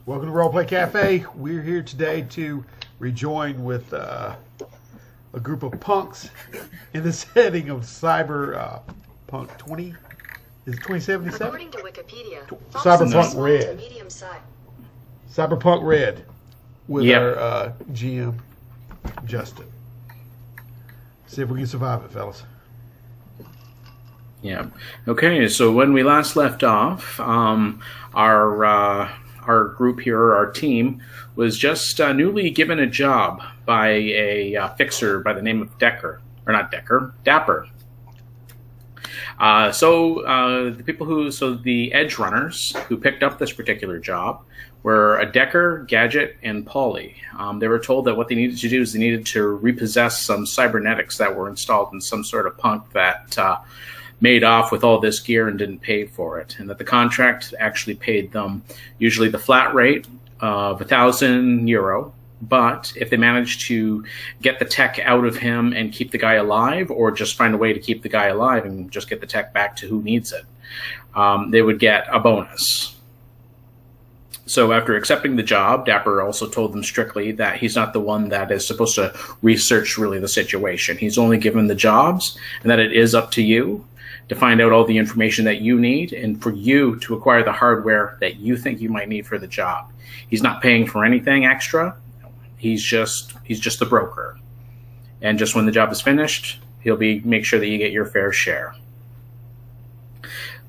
Welcome to Roleplay Cafe. We're here today to rejoin with a group of punks in the setting of Cyberpunk 20. Is it 2077? According to Wikipedia, Cyberpunk Red. medium size. Cyberpunk Red with Yep. our GM, Justin. See if we can survive it, fellas. Yeah. Okay. So when we last left off, our group here, our team, was just newly given a job by a fixer by the name of Dapper. The edge runners who picked up this particular job were a Decker, Gadget, and Polly. They were told that what they needed to do is they needed to repossess some cybernetics that were installed in some sort of punk that made off with all this gear and didn't pay for it, and that the contract actually paid them usually the flat rate of €1,000, but if they managed to get the tech out of him and keep the guy alive, or just find a way to keep the guy alive and just get the tech back to who needs it, they would get a bonus. So after accepting the job, Dapper also told them strictly that he's not the one that is supposed to research really the situation. He's only given the jobs, and that it is up to you to find out all the information that you need and for you to acquire the hardware that you think you might need for the job. He's not paying for anything extra. He's just the broker. And just when the job is finished, he'll make sure that you get your fair share.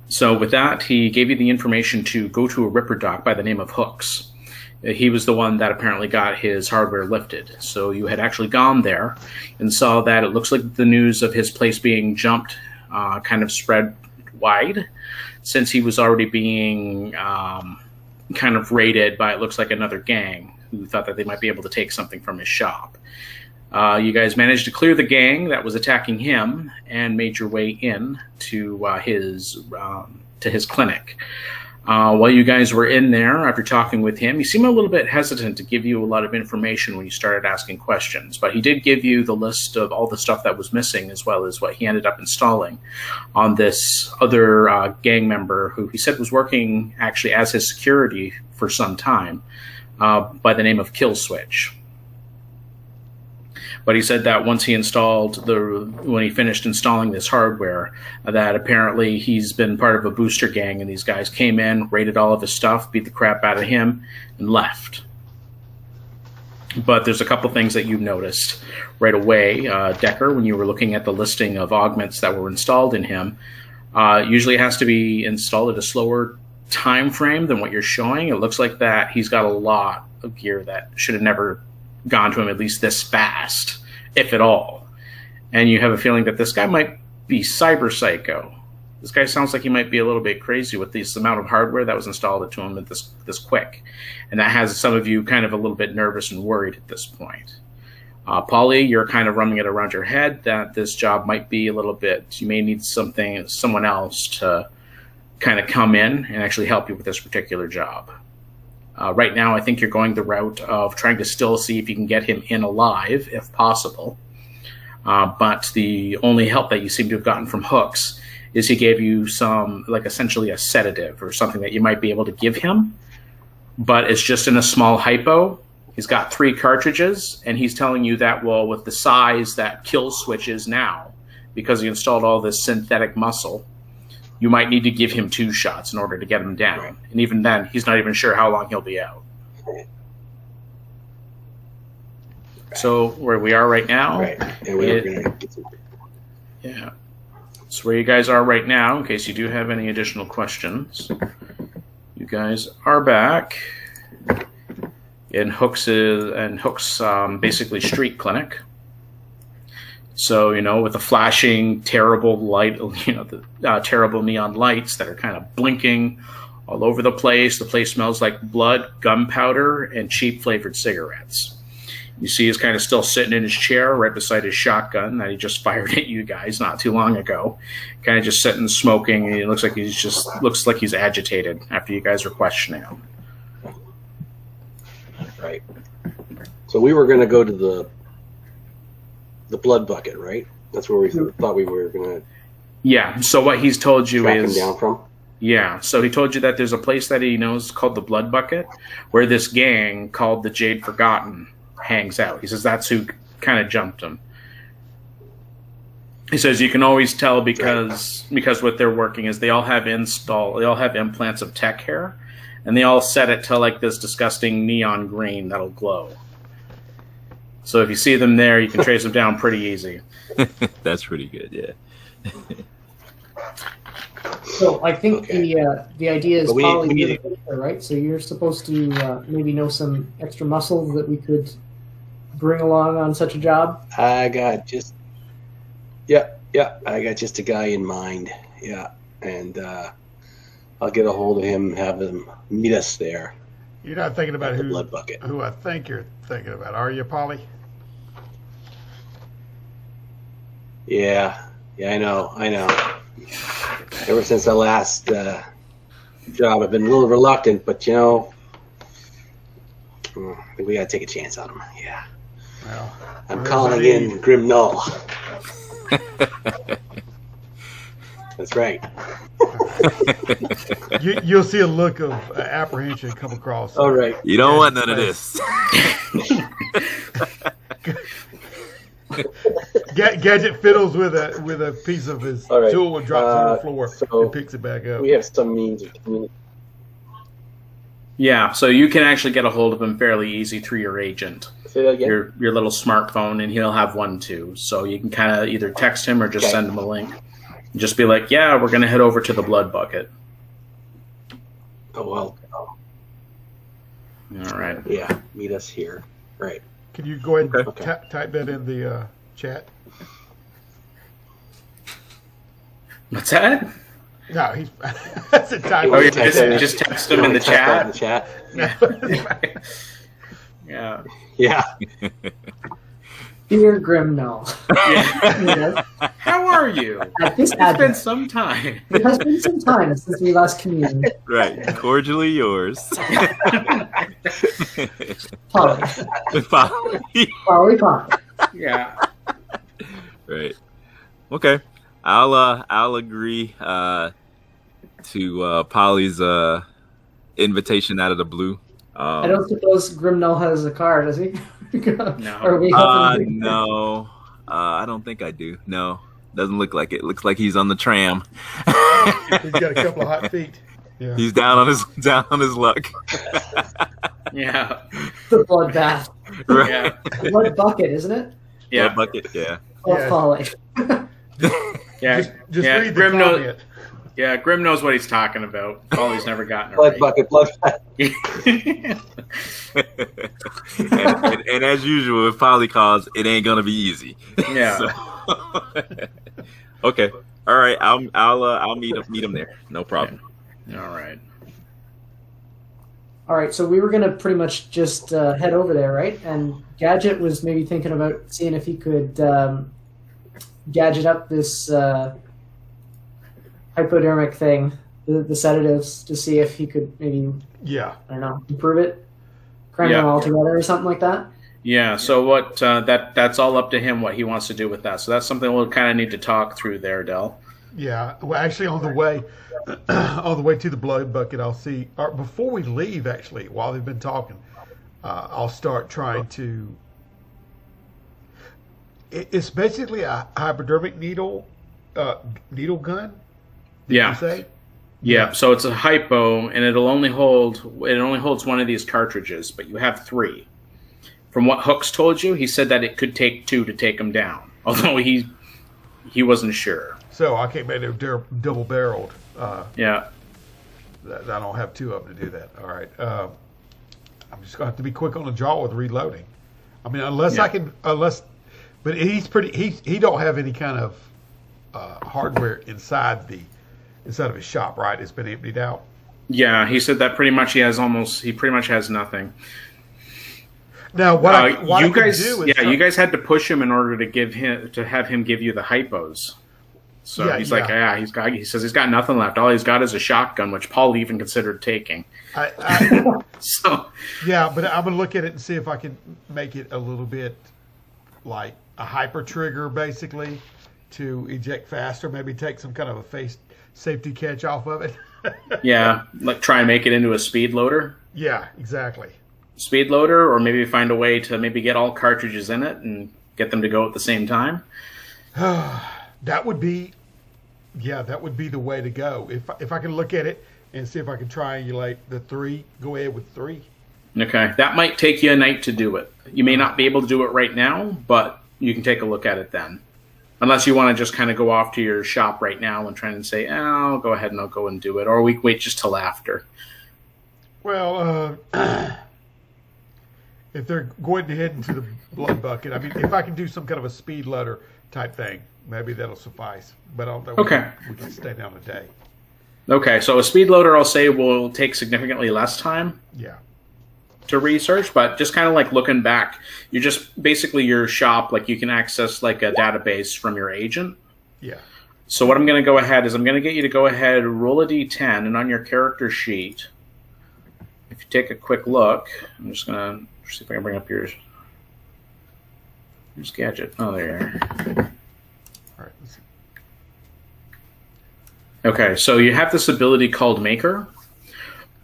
So with that, he gave you the information to go to a ripper doc by the name of Hooks. He was the one that apparently got his hardware lifted. So you had actually gone there and saw that it looks like the news of his place being jumped kind of spread wide, since he was already being kind of raided by, it looks like, another gang who thought that they might be able to take something from his shop. You guys managed to clear the gang that was attacking him and made your way in to his clinic. While you guys were in there, after talking with him, he seemed a little bit hesitant to give you a lot of information when you started asking questions, but he did give you the list of all the stuff that was missing, as well as what he ended up installing on this other gang member who he said was working actually as his security for some time, by the name of Killswitch. But he said that once he when he finished installing this hardware, that apparently he's been part of a booster gang, and these guys came in, raided all of his stuff, beat the crap out of him, and left. But there's a couple things that you noticed right away, Decker, when you were looking at the listing of augments that were installed in him. Usually it has to be installed at a slower time frame than what you're showing. It looks like that he's got a lot of gear that should have never gone to him at least this fast, if at all. And you have a feeling that this guy might be cyber psycho. This guy sounds like he might be a little bit crazy with this amount of hardware that was installed to him at this quick. And that has some of you kind of a little bit nervous and worried at this point. Polly, you're kind of running it around your head that this job might be a little bit, you may need someone else to kind of come in and actually help you with this particular job. Right now, I think you're going the route of trying to still see if you can get him in alive, if possible. But the only help that you seem to have gotten from Hooks is he gave you essentially a sedative or something that you might be able to give him. But it's just in a small hypo. He's got 3 cartridges, and he's telling you that, well, with the size that Killswitch is now, because he installed all this synthetic muscle, you might need to give him 2 shots in order to get him down. Right. And even then, he's not even sure how long he'll be out. Right. So where we are right now, yeah. So where you guys are right now, in case you do have any additional questions, you guys are back in Hooks basically street clinic. So, with the flashing, terrible light, the terrible neon lights that are kind of blinking all over the place. The place smells like blood, gunpowder, and cheap flavored cigarettes. You see he's kind of still sitting in his chair right beside his shotgun that he just fired at you guys not too long ago. Kind of just sitting smoking, and he looks like he's agitated after you guys were questioning him. Right. So we were going to go to the blood bucket, right? That's where we thought we were going to... Yeah, so what he's told you track is... him down from? Yeah, so he told you that there's a place that he knows called the Blood Bucket, where this gang called the Jade Forgotten hangs out. He says that's who kind of jumped him. He says you can always tell because what they're working is they all have implants of tech hair, and they all set it to like this disgusting neon green that'll glow. So if you see them there, you can trace them down pretty easy. That's pretty good, yeah. So I think the idea is But we probably need right. So you're supposed to maybe know some extra muscles that we could bring along on such a job. I got just I got just a guy in mind. Yeah, and I'll get a hold of him, have him meet us there. You're not thinking about The Blood Bucket. who I think you're thinking about, are you, Polly? Yeah, I know. Ever since the last job, I've been a little reluctant, but I think we gotta take a chance on him. Yeah, Well, I'm calling in Grim Null. That's right. You'll see a look of apprehension come across. All right. You don't want none of this. Gadget fiddles with a piece of his All right. tool and drops it on the floor so and picks it back up. We have some means of communicating. Yeah, so you can actually get a hold of him fairly easy through your agent, Say that again. your little smartphone, and he'll have one too. So you can kind of either text him or just Okay. send him a link. Just be like, yeah, we're going to head over to the Blood Bucket. Oh well. All right. Yeah. Meet us here. Right. Can you go ahead and Okay. type that in the chat? What's that? No, he's that's a type. Oh, Yeah, you're text him. just text him in the Text that chat? in the chat. Yeah. Yeah. Dear Grim Null. Yeah. How are you? At this It's been address, some time. it has been some time since we last communed. Right. Cordially yours. Polly. Polly. Yeah. Right. Okay. I'll agree to Polly's invitation out of the blue. I don't suppose Grim Null has a car, does he? No. Or are we hoping to- No. I don't think I do. No. Doesn't look like it. Looks like he's on the tram. He's got a couple of hot feet. Yeah. He's down on his luck. Yeah. The bloodbath. Right. Yeah. Blood bucket, isn't it? Yeah. Blood bucket, yeah. Oh, Yeah. Polly. Yeah. Just Yeah. read the Grim knows. comment. Yeah. Grim knows what he's talking about. Polly's never gotten it Blood right. bucket. Blood. and as usual, if Polly calls, it ain't gonna be easy. Yeah. So- okay. All right. I'll meet him there. No problem. All right. All right, so we were going to pretty much just head over there, right? And Gadget was maybe thinking about seeing if he could gadget up this hypodermic thing, the sedatives, to see if he could maybe, Yeah. I don't know, improve it, cram Yeah. them all together or something like that. Yeah. So what? That's all up to him. What he wants to do with that. So that's something we'll kind of need to talk through there, Del. Yeah. Well, actually, on the way to the Blood Bucket, I'll see. Or before we leave, actually, while they've been talking, I'll start trying to. It's basically a hypodermic needle gun. Did Yeah. you say? Yeah. So it's a hypo, and it only holds one of these cartridges, but you have 3. From what Hooks told you, he said that it could take 2 to take him down, although he wasn't sure. So I can't make it double barreled. Yeah. I don't have 2 of them to do that. All right. I'm just gonna have to be quick on the jaw with reloading. I mean, but he don't have any kind of hardware inside of his shop, right? It's been emptied out. Yeah. He said that pretty much he pretty much has nothing. Now, what I you can guys, do is you guys had to push him in order to have him give you the hypos. So Yeah, he's yeah. like, he says he's got nothing left. All he's got is a shotgun, which Paul even considered taking. So yeah, but I'm gonna look at it and see if I can make it a little bit like a hyper trigger, basically, to eject faster. Maybe take some kind of a face safety catch off of it. Yeah, like try and make it into a speed loader. Yeah, exactly. Speed loader, or maybe find a way to maybe get all cartridges in it and get them to go at the same time. That would be, yeah, that would be the way to go. If I can look at it and see if I can triangulate the 3, go ahead with 3. Okay, that might take you a night to do it. You may not be able to do it right now, but you can take a look at it then. Unless you want to just kind of go off to your shop right now and try and say, oh, I'll go ahead and I'll go and do it. Or we can wait just till after. Well, if they're going to head into the blood bucket, I mean, if I can do some kind of a speed loader type thing, maybe that'll suffice. But I don't know. Okay. We can stay down a day. Okay, so a speed loader, I'll say, will take significantly less time Yeah. to research, but just kind of like looking back, you're just basically your shop, like you can access like a database from your agent. Yeah. So what I'm going to go ahead is I'm going to get you to go ahead, roll a d10, and on your character sheet, if you take a quick look, I'm just going to see if I can bring up yours. Here's Gadget. Oh, there you are. All right. Let's see. Okay, so you have this ability called Maker.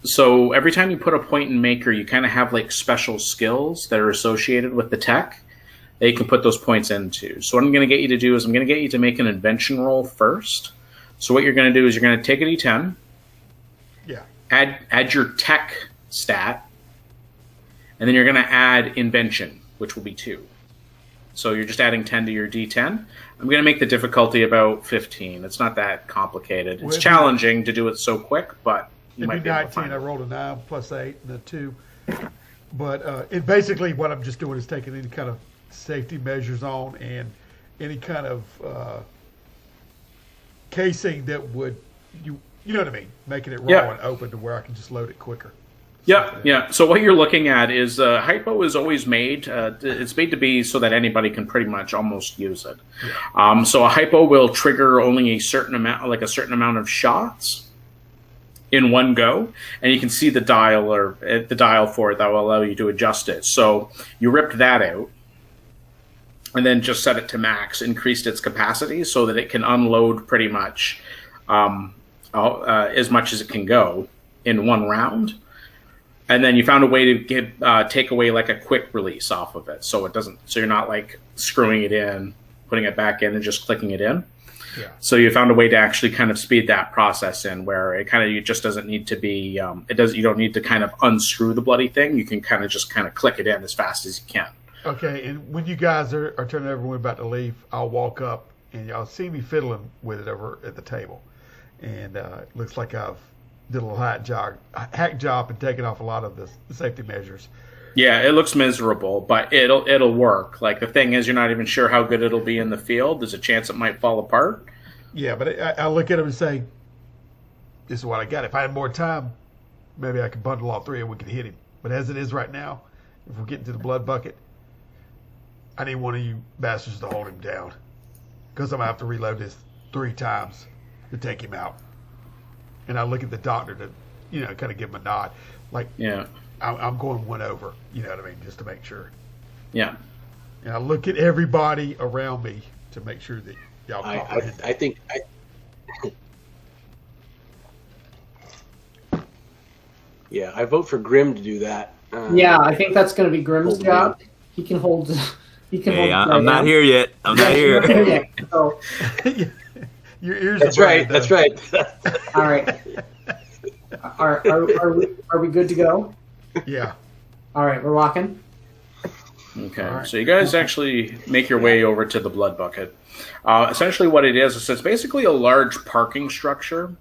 So every time you put a point in Maker, you kind of have like special skills that are associated with the tech that you can put those points into. So what I'm going to get you to do is I'm going to get you to make an invention roll first. So what you're going to do is you're going to take a d10, Yeah. add your tech stat, and then you're going to add invention, which will be 2. So you're just adding 10 to your d10. I'm going to make the difficulty about 15. It's not that complicated. Well, It's challenging to do it so quick, but you It'd might be be able to 19. find I it. rolled a 9 plus 8 and a 2. But it basically what I'm just doing is taking any kind of safety measures on and any kind of casing that would, you know what I mean, making it raw Yeah. and open to where I can just load it quicker. Yeah, yeah. So what you're looking at is hypo is always made. It's made to be so that anybody can pretty much almost use it. So a hypo will trigger only a certain amount of shots in one go, and you can see the dial for it that will allow you to adjust it. So you ripped that out, and then just set it to max, increased its capacity so that it can unload pretty much as much as it can go in one round. And then you found a way to take away like a quick release off of it, so it doesn't. So you're not like screwing it in, putting it back in, and just clicking it in. Yeah. So you found a way to actually kind of speed that process in, where it just doesn't need to be. You don't need to kind of unscrew the bloody thing. You can kind of just click it in as fast as you can. Okay, and when you guys are turning over, we're about to leave, I'll walk up and y'all see me fiddling with it over at the table. And it looks like I've did a little hack job and taken off a lot of the safety measures. Yeah, it looks miserable, but it'll work. Like, the thing is, you're not even sure how good it'll be in the field. There's a chance it might fall apart. Yeah, but I look at him and say, this is what I got. If I had more time, maybe I could bundle all 3 and we could hit him. But as it is right now, if we're getting to the blood bucket, I need one of you bastards to hold him down. Because I'm going to have to reload this 3 times to take him out. And I look at the doctor to, kind of give him a nod. Like, Yeah. I'm going 1 over, you know what I mean, just to make sure. Yeah. And I look at everybody around me to make sure that y'all comprehend. I think yeah, I vote for Grim to do that. Yeah, I think that's going to be Grimm's hold job. He can hold. He can Hey, hold. I'm not here yet. I'm not here. Yeah, so, Your ears That's are right. burning, That's though. right. all right. Are we good to go? Yeah. All right, we're walking. Okay, All right. so you guys actually make your way over to the blood bucket. Essentially what it is it's basically a large parking structure.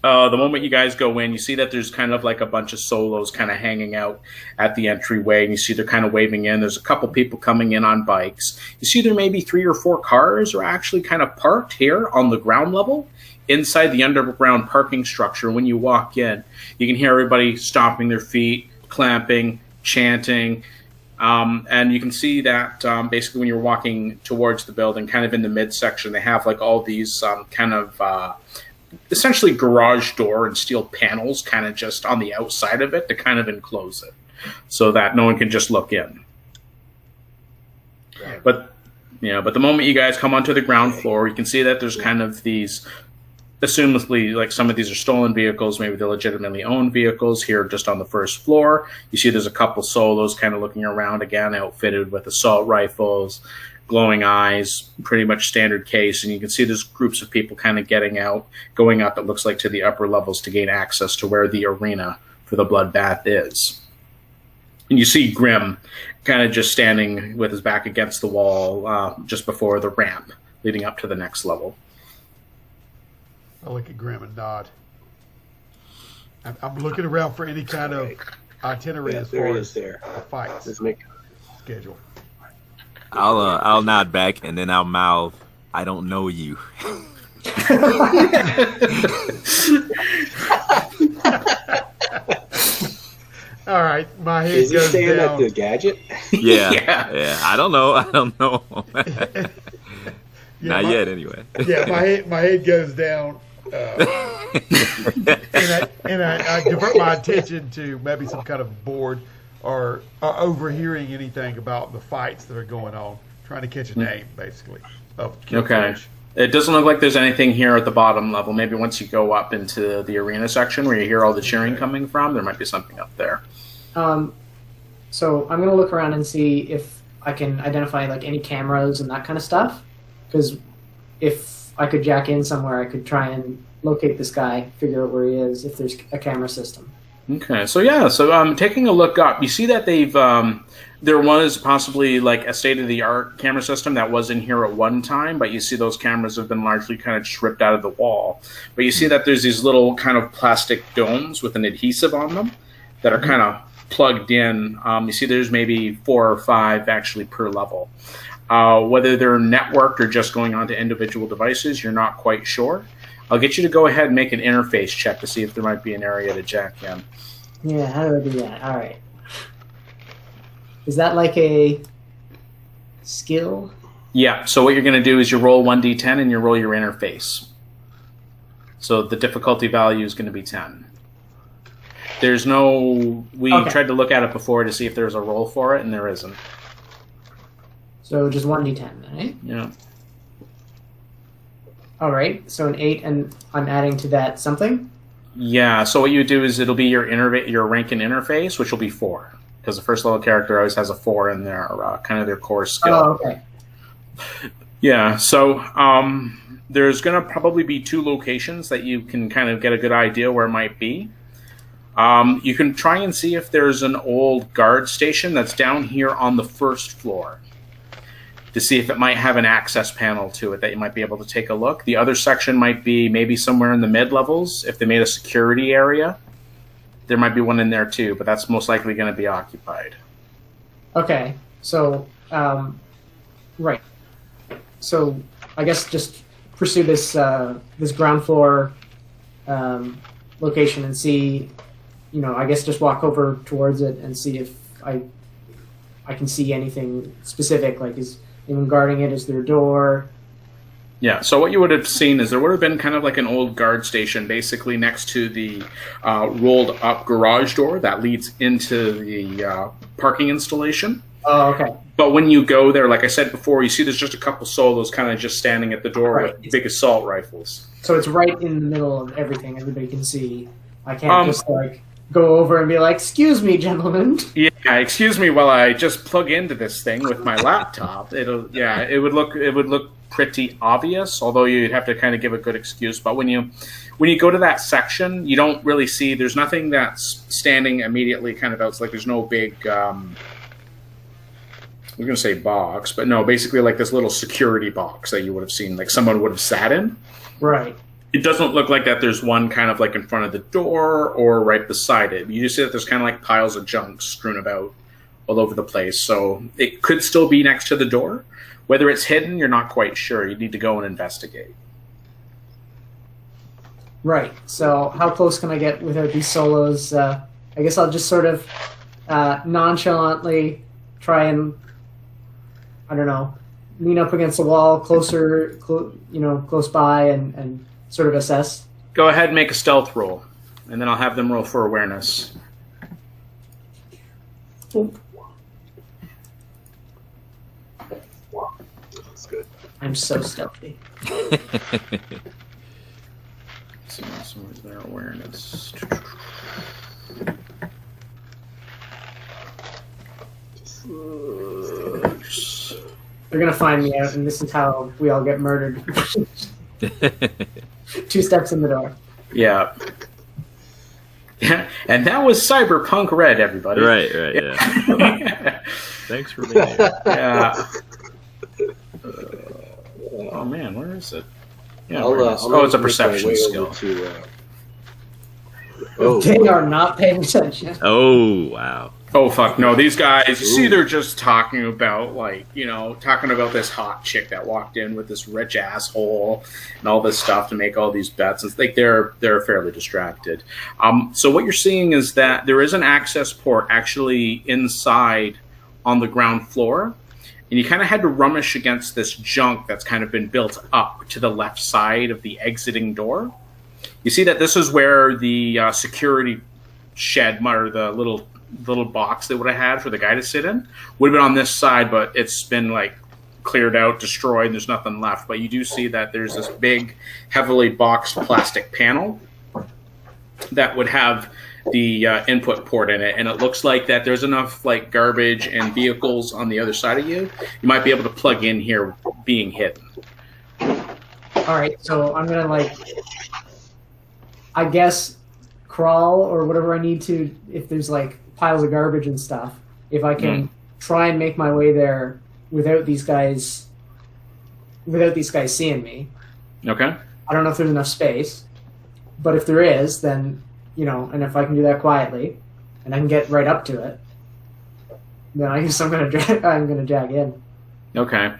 The moment you guys go in, you see that there's kind of like a bunch of solos kind of hanging out at the entryway, and you see they're kind of waving in. There's a couple people coming in on bikes. You see there may be 3 or 4 cars are actually kind of parked here on the ground level inside the underground parking structure. When you walk in, you can hear everybody stomping their feet, clamping, chanting. And you can see that basically when you're walking towards the building, kind of in the midsection, they have like all these essentially garage door and steel panels kind of just on the outside of it to kind of enclose it so that no one can just look in. But the moment you guys come onto the ground floor, you can see that there's kind of these assumably, like some of these are stolen vehicles, maybe they're legitimately owned vehicles. Here, just on the first floor, you see there's a couple solos kind of looking around, again, outfitted with assault rifles, glowing eyes, pretty much standard case. And you can see there's groups of people kind of going up, it looks like, to the upper levels to gain access to where the arena for the bloodbath is. And you see Grim kind of just standing with his back against the wall just before the ramp leading up to the next level. I look at Grim and nod. I'm looking around for any kind of itinerary as far as the fights schedule. I'll nod back and then I'll mouth, "I don't know you." All right, my head Is he goes saying down. that to Gadget? Yeah, Yeah. yeah. I don't know. Yeah, Not yet, anyway. Yeah, my head goes down, and I divert my attention to maybe some kind of board or overhearing anything about the fights that are going on, trying to catch a name, basically. Of Okay. footage. It doesn't look like there's anything here at the bottom level. Maybe once you go up into the arena section where you hear all the cheering coming from, there might be something up there. So I'm going to look around and see if I can identify like any cameras and that kind of stuff. Because if I could jack in somewhere, I could try and locate this guy, figure out where he is, if there's a camera system. Okay, so taking a look up, you see that they've there was possibly like a state-of-the-art camera system that was in here at one time, but you see those cameras have been largely kind of just ripped out of the wall. But you see that there's these little kind of plastic domes with an adhesive on them that are kind of plugged in. You see there's maybe 4 or 5 actually per level. Whether they're networked or just going onto individual devices, you're not quite sure. I'll get you to go ahead and make an interface check to see if there might be an area to jack in. Yeah, how do I do that? All right. Is that like a skill? Yeah, so what you're going to do is you roll 1d10 and you roll your interface. So the difficulty value is going to be 10. There's no... We tried to look at it before to see if there's a roll for it, and there isn't. So just 1d10, right? Yeah. All right, so an 8, and I'm adding to that something? Yeah, so what you do is it'll be your rank and interface, which will be 4. Because the first level character always has a 4 in their kind of their core skill. Oh, okay. Yeah, so there's going to probably be 2 locations that you can kind of get a good idea where it might be. You can try and see if there's an old guard station that's down here on the first floor to see if it might have an access panel to it that you might be able to take a look. The other section might be maybe somewhere in the mid-levels. If they made a security area, there might be one in there too, but that's most likely going to be occupied. Okay, so, right. So I guess just pursue this this ground floor location and see, I guess just walk over towards it and see if I can see anything specific, like is anyone guarding it, is there a door? Yeah, so what you would have seen is there would have been kind of like an old guard station basically next to the rolled up garage door that leads into the parking installation. Oh, okay. But when you go there, like I said before, you see there's just a couple solos kind of just standing at the door with big assault rifles. So it's right in the middle of everything. Everybody can see. I can't just go over and be like, "Excuse me, gentlemen." Yeah, excuse me while I just plug into this thing with my laptop. It would look pretty obvious, although you'd have to kind of give a good excuse. But when you go to that section, you don't really see. There's nothing that's standing immediately kind of out. It's like there's no big. I was going to say box, but no, basically like this little security box that you would have seen, like someone would have sat in. Right. It doesn't look like that there's one kind of like in front of the door or right beside it. You just see that there's kind of like piles of junk strewn about all over the place. So it could still be next to the door. Whether it's hidden, you're not quite sure. You need to go and investigate. Right. So how close can I get without these solos? I guess I'll just sort of nonchalantly try and, I don't know, lean up against the wall close by and sort of assess. Go ahead and make a stealth roll, and then I'll have them roll for awareness. That's good. I'm so stealthy. So is their awareness? They're gonna find me out, and this is how we all get murdered. 2 steps in the door. Yeah. And that was CyberpunkRed, everybody. Right, yeah. Thanks for being here. Yeah. Oh man, where is it? Yeah, it's a perception skill. They are not paying attention. Oh, wow. Oh fuck no! These guys, you see, they're just talking about talking about this hot chick that walked in with this rich asshole and all this stuff to make all these bets. It's like they're fairly distracted. So what you're seeing is that there is an access port actually inside on the ground floor, and you kind of had to rummage against this junk that's kind of been built up to the left side of the exiting door. You see that this is where the security shed, or the little box they would have had for the guy to sit in would have been on this side, but it's been like cleared out, destroyed, and there's nothing left. But you do see that there's this big, heavily boxed plastic panel that would have the input port in it, and it looks like that there's enough like garbage and vehicles on the other side of you. You might be able to plug in here being hidden. All right, so I'm gonna I guess crawl or whatever I need to, if there's like piles of garbage and stuff, if I can try and make my way there without these guys seeing me. Okay. I don't know if there's enough space, but if there is, then, and if I can do that quietly and I can get right up to it, then I guess I'm gonna jag in. Okay.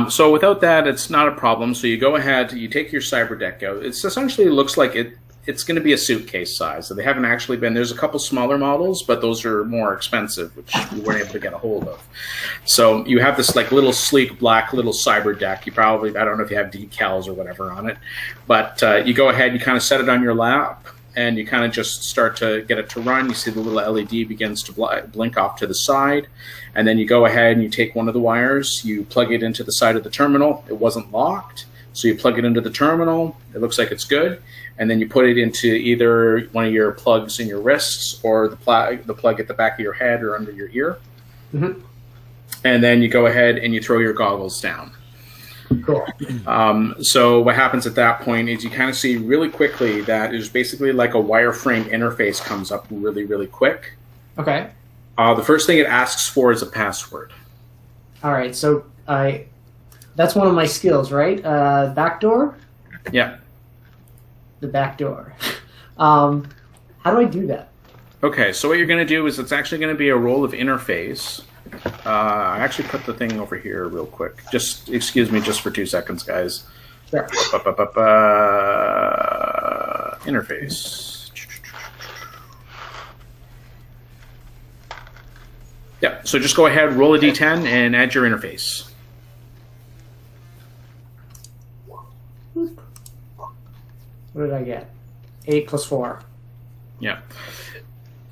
So without that, it's not a problem. So you go ahead, you take your cyber deck out. It's essentially looks like it's going to be a suitcase size. So they haven't actually been. There's a couple smaller models, but those are more expensive, which we weren't able to get a hold of. So you have this like little sleek black little cyber deck. You probably, I don't know if you have decals or whatever on it, but you go ahead, you kind of set it on your lap, and you kind of just start to get it to run. You see the little LED begins to blink off to the side, and then you go ahead and you take one of the wires, you plug it into the side of the terminal. It wasn't locked, so you plug it into the terminal. It looks like it's good. And then you put it into either one of your plugs in your wrists or the plug at the back of your head or under your ear. Mm-hmm. And then you go ahead and you throw your goggles down. Cool. So what happens at that point is you kind of see really quickly that there's basically like a wireframe interface comes up really, really quick. Okay. The first thing it asks for is a password. All right. So that's one of my skills, right? Backdoor? Yeah. The back door. How do I do that? Okay, so what you're going to do is it's actually going to be a roll of interface. I actually put the thing over here real quick. Just excuse me just for 2 seconds, guys. Sure. Interface. Yeah, so just go ahead, roll a d10, and add your interface. What did I get? 8 + 4. Yeah.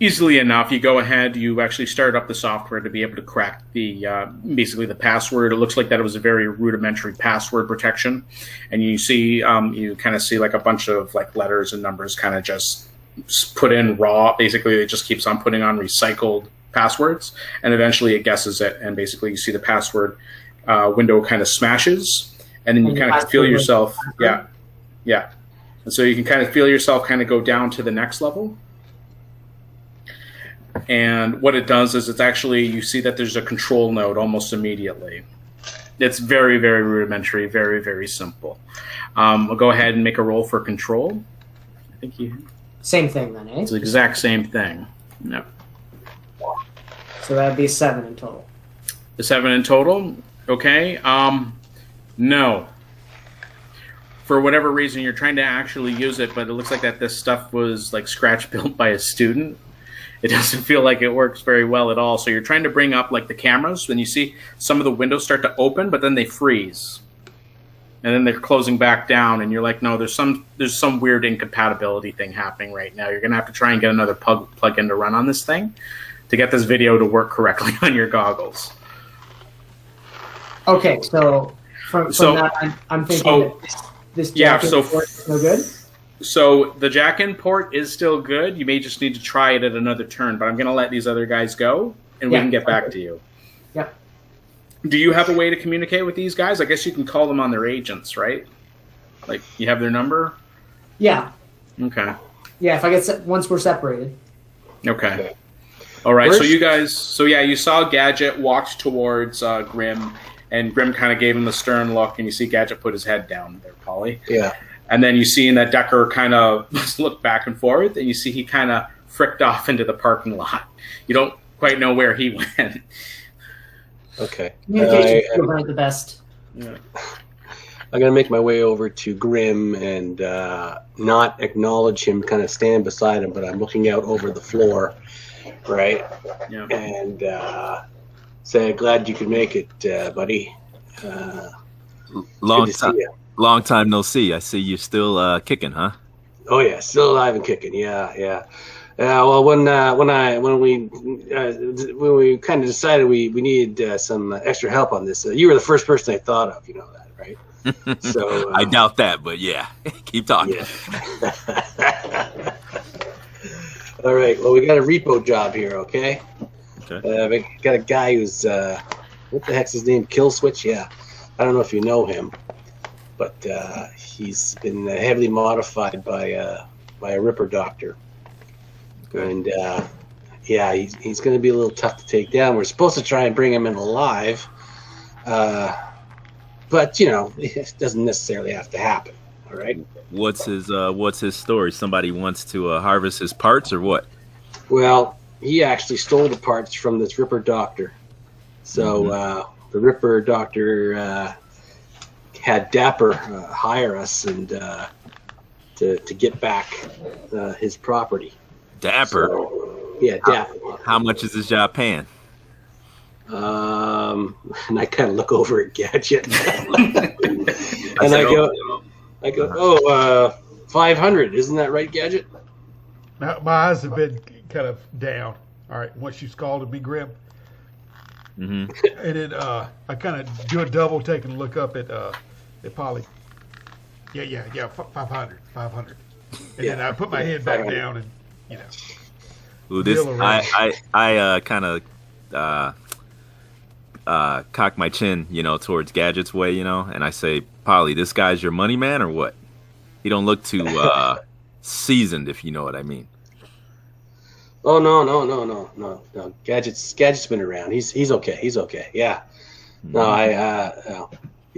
Easily enough, you go ahead, you actually start up the software to be able to crack the basically the password. It looks like that it was a very rudimentary password protection. And you see, you kind of see like a bunch of like letters and numbers kind of just put in raw. Basically, it just keeps on putting on recycled passwords. And eventually it guesses it. And basically you see the password window kind of smashes. And then you kind of feel yourself, yeah. And so you can kind of feel yourself kind of go down to the next level. And what it does is it's actually, you see that there's a control node almost immediately. It's very, very rudimentary, very, very simple. We'll go ahead and make a roll for control. I think Same thing then, eh? it's the exact same thing. No. So that'd be 7 in total. The 7 in total? Okay. No. For whatever reason, you're trying to actually use it, but it looks like that this stuff was like scratch built by a student. It doesn't feel like it works very well at all. So you're trying to bring up like the cameras, when you see some of the windows start to open, but then they freeze. And then they're closing back down, and you're like, no, there's some weird incompatibility thing happening right now. You're going to have to try and get another plug-in to run on this thing to get this video to work correctly on your goggles. Okay, so from that, I'm thinking that this jacket is no good? So the jack-in port is still good. You may just need to try it at another turn, but I'm going to let these other guys go, and we can get back to you. Yep. Do you have a way to communicate with these guys? I guess you can call them on their agents, right? Like, you have their number? Yeah. Okay. Yeah, if I get once we're separated. Okay. All right, so you guys... So, yeah, you saw Gadget walked towards Grim, and Grim kind of gave him a stern look, and you see Gadget put his head down there, Polly. Yeah. And then you see that Decker kind of looked back and forth, and you see he kind of fricked off into the parking lot. You don't quite know where he went. Okay. Communication skills aren't the best. Yeah. I'm going to make my way over to Grim and not acknowledge him, kind of stand beside him, but I'm looking out over the floor, right? Yeah. And say, glad you could make it, buddy. Long good to see time. you. Long time no see. I see you still kicking, huh? Oh yeah, still alive and kicking. Yeah. Well, when we kind of decided we needed some extra help on this, you were the first person I thought of. You know that, right? So I doubt that, but yeah, keep talking. Yeah. All right. Well, we got a repo job here. Okay. Okay. We got a guy who's what the heck's his name? Kill Switch. Yeah. I don't know if you know him, but he's been heavily modified by a Ripper Doctor. Okay. And yeah, he's going to be a little tough to take down. We're supposed to try and bring him in alive, but you know, it doesn't necessarily have to happen. All right. What's his story? Somebody wants to harvest his parts, or what? Well, he actually stole the parts from this Ripper Doctor. So the Ripper Doctor had Dapper hire us and to get back his property. Dapper. So, yeah, Dapper. How much is this job paying? And I kind of look over at Gadget, and I go, 500. Isn't that right, Gadget? Now, my eyes have been kind of down. All right, once you scalded me, Grim. Mm-hmm. And then I kind of do a double take and look up at Polly. Yeah, 500. And then I put my head back down and, you know. Ooh, this I kind of cock my chin, you know, towards Gadget's way, you know, and I say, Polly, this guy's your money man or what? He don't look too seasoned, if you know what I mean. Oh no. Gadget's been around. He's okay. He's okay. Yeah. No,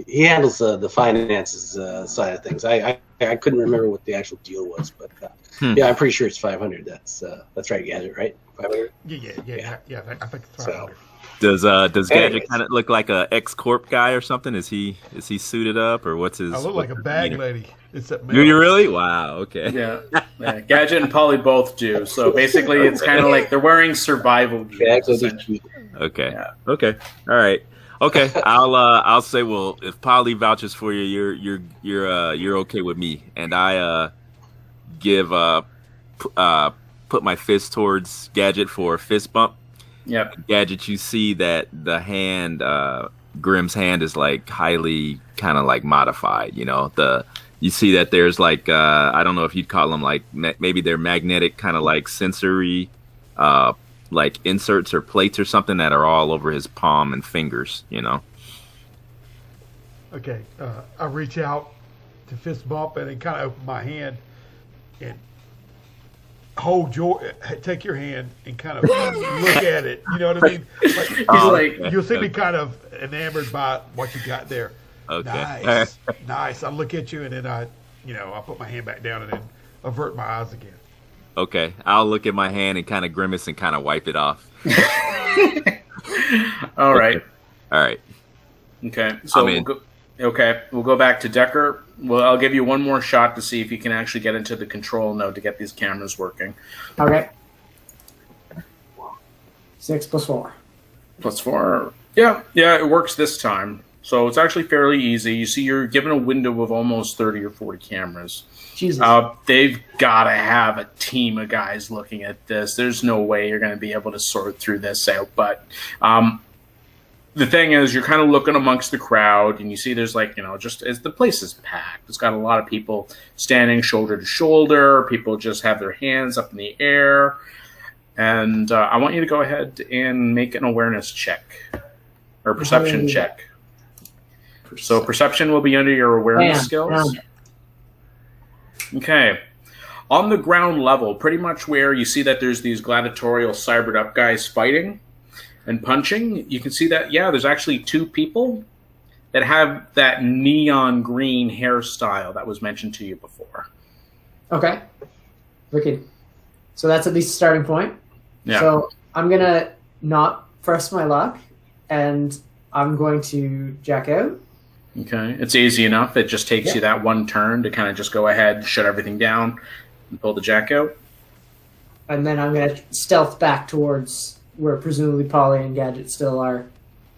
he handles the finances side of things. I couldn't remember what the actual deal was, but yeah, I'm pretty sure it's 500. That's right, Gadget, right? 500. Yeah. I think it's 500. Does Gadget kind of look like a ex-corp guy or something? Is he suited up, or what's his? I look like a bag lady. Except do you really? Wow. Okay. Yeah. Gadget and Polly both do. So basically, it's kind of like they're wearing survival gear. Okay. Yeah. Okay. All right. Okay. I'll say, well, if Polly vouches for you, you're okay with me, and I put my fist towards Gadget for a fist bump. Yep. Gadget, you see that the hand, Grim's hand, is like highly kind of like modified. You know, you see that there's like I don't know if you'd call them like maybe they're magnetic kind of like sensory like inserts or plates or something that are all over his palm and fingers. You know. Okay. I reach out to fist bump and then kind of open my hand and take your hand and kind of look at it. You know what I mean? Like, you'll see me kind of enamored by what you got there. Okay. Nice. I look at you and then I put my hand back down and then avert my eyes again. Okay. I'll look at my hand and kind of grimace and kind of wipe it off. All right. All right. Okay. So we'll go back to Decker. Well, I'll give you one more shot to see if you can actually get into the control node to get these cameras working. Okay. 6 + 4. +4. Yeah, it works this time. So it's actually fairly easy. You see, you're given a window of almost 30 or 40 cameras. Jesus. They've got to have a team of guys looking at this. There's no way you're going to be able to sort through this out. But the thing is, you're kind of looking amongst the crowd, and you see there's like, just as the place is packed. It's got a lot of people standing shoulder to shoulder. People just have their hands up in the air. And I want you to go ahead and make an awareness check or perception check. So perception will be under your awareness skills. Okay. On the ground level, pretty much where you see that there's these gladiatorial cybered up guys fighting and punching, you can see that, there's actually two people that have that neon green hairstyle that was mentioned to you before. Okay. Wicked. So that's at least a starting point. Yeah. So I'm going to not press my luck, and I'm going to jack out. Okay. It's easy enough. It just takes you that one turn to kind of just go ahead, shut everything down, and pull the jack out. And then I'm going to stealth back towards where presumably Polly and Gadget still are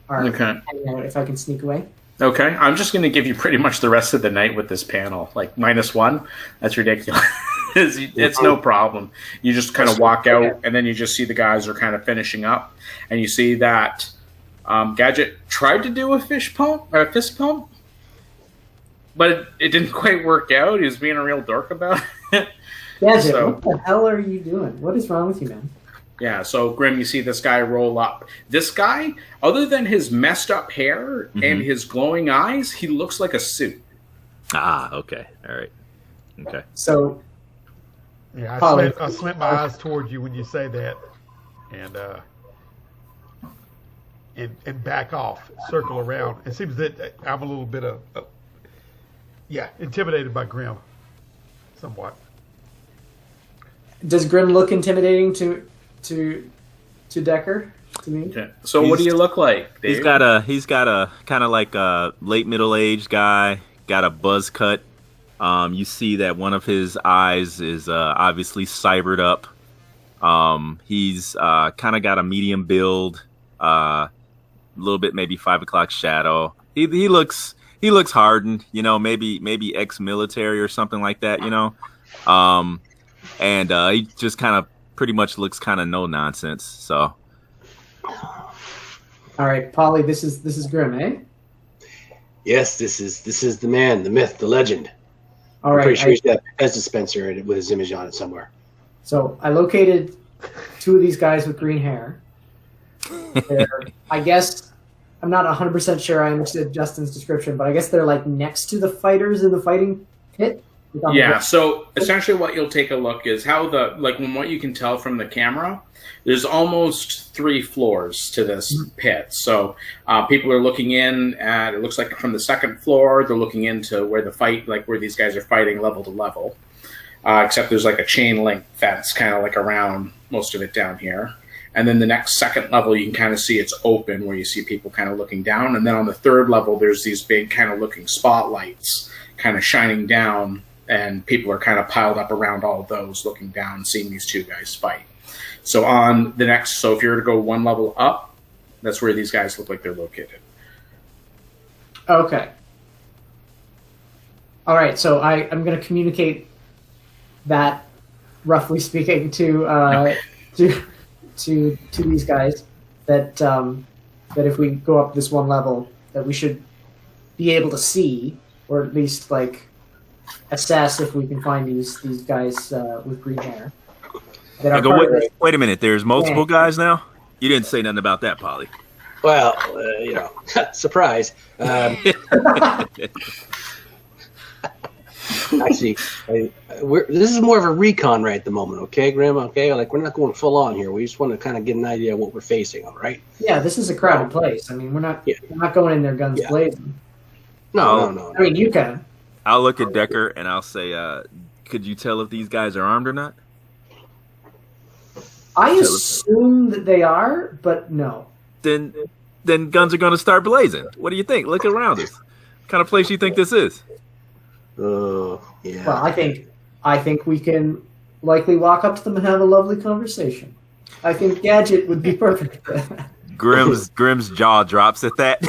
okay. hanging out, if I can sneak away. Okay. I'm just going to give you pretty much the rest of the night with this panel. Like -1. That's ridiculous. It's no problem. You just kind of walk out, and then you just see the guys are kind of finishing up, and you see that Gadget tried to do a fist pump, but it didn't quite work out. He was being a real dork about it. Gadget, what the hell are you doing? What is wrong with you, man? Yeah, so Grim, you see this guy roll up. This guy, other than his messed up hair and his glowing eyes, he looks like a suit. Ah, okay. All right. Okay. So, yeah, I slant my eyes towards you when you say that, and back off, circle around. It seems that I'm a little bit intimidated by Grim, somewhat. Does Grim look intimidating to Decker? To me? Okay. So what do you look like, Dave? He's got a kind of like a late middle-aged guy, got a buzz cut. You see that one of his eyes is obviously cybered up. He's kind of got a medium build, a little bit maybe 5 o'clock shadow. He looks hardened, maybe ex-military or something like that, and he just kind of pretty much looks kind of no nonsense. So, all right, Polly, this is Grim, eh? Yes, this is the man, the myth, the legend. All I'm right, pretty sure he's got a dispenser with his image on it somewhere. So I located two of these guys with green hair. I guess I'm not 100% sure I understood Justin's description, but I guess they're like next to the fighters in the fighting pit. Yeah, so essentially what you'll take a look is how from what you can tell from the camera, there's almost 3 floors to this pit. So people are looking in at, it looks like from the 2nd floor, they're looking into where the fight, like where these guys are fighting level to level. Except there's like a chain link fence kind of like around most of it down here. And then the next 2nd level, you can kind of see it's open where you see people kind of looking down. And then on the 3rd level, there's these big kind of looking spotlights kind of shining down. And people are kind of piled up around all of those looking down, seeing these two guys fight. So if you were to go 1 level up, that's where these guys look like they're located. Okay. All right, so I'm going to communicate that, roughly speaking, to these guys that that if we go up this 1 level, that we should be able to see, or at least like assess if we can find these guys with green hair. Wait a minute. There's multiple guys now? You didn't say nothing about that, Polly. Well, surprise. Actually, this is more of a recon right at the moment, okay, Grim? Okay, like we're not going full on here. We just want to kind of get an idea of what we're facing, all right? Yeah, this is a crowded place. I mean, we're not going in there guns blazing. No. I mean, you can. I'll look at Decker and I'll say, could you tell if these guys are armed or not? I assume that they are, but no. Then guns are going to start blazing. What do you think? Look around us. What kind of place do you think this is? Yeah. Well, I think we can likely walk up to them and have a lovely conversation. I think Gadget would be perfect for that. Grim's jaw drops at that,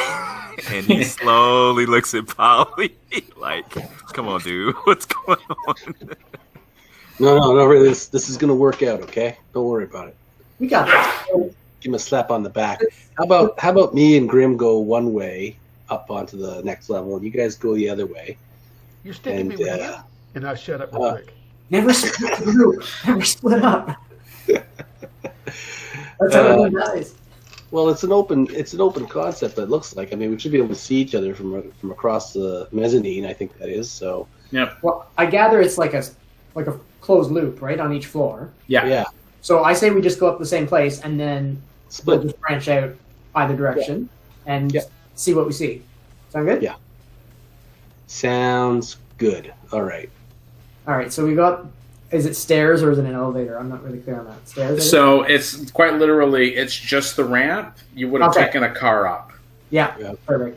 and he slowly looks at Polly like, "Come on, dude, what's going on?" No, really, this is gonna work out, okay? Don't worry about it. We got this. give him a slap on the back. How about me and Grim go one way up onto the next level, and you guys go the other way? You're sticking me with you, and I'll shut up real quick. Never split the group. Never split up. That's how it dies. Well, it's an open concept. It looks like. I mean, we should be able to see each other from across the mezzanine. I think that is so. Yeah. Well, I gather it's like a closed loop, right, on each floor. Yeah. Yeah. So I say we just go up the same place and then Split. we'll just branch out either direction and see what we see. Sound good? Yeah. Sounds good. All right. All right. So we go up. Is it stairs or is it an elevator? I'm not really clear on that. Stairs? So it's quite literally, it's just the ramp. You would have taken a car up. Yeah. Perfect.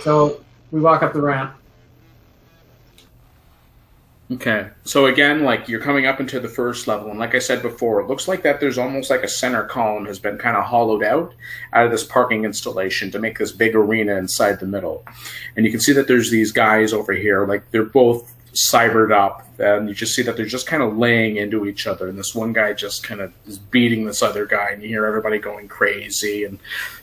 So we walk up the ramp. Okay. So again, like you're coming up into the first level, and like I said before, it looks like that there's almost like a center column has been kind of hollowed out of this parking installation to make this big arena inside the middle. And you can see that there's these guys over here, like they're both cybered up, and you just see that they're just kind of laying into each other, and this one guy just kind of is beating this other guy, and you hear everybody going crazy and,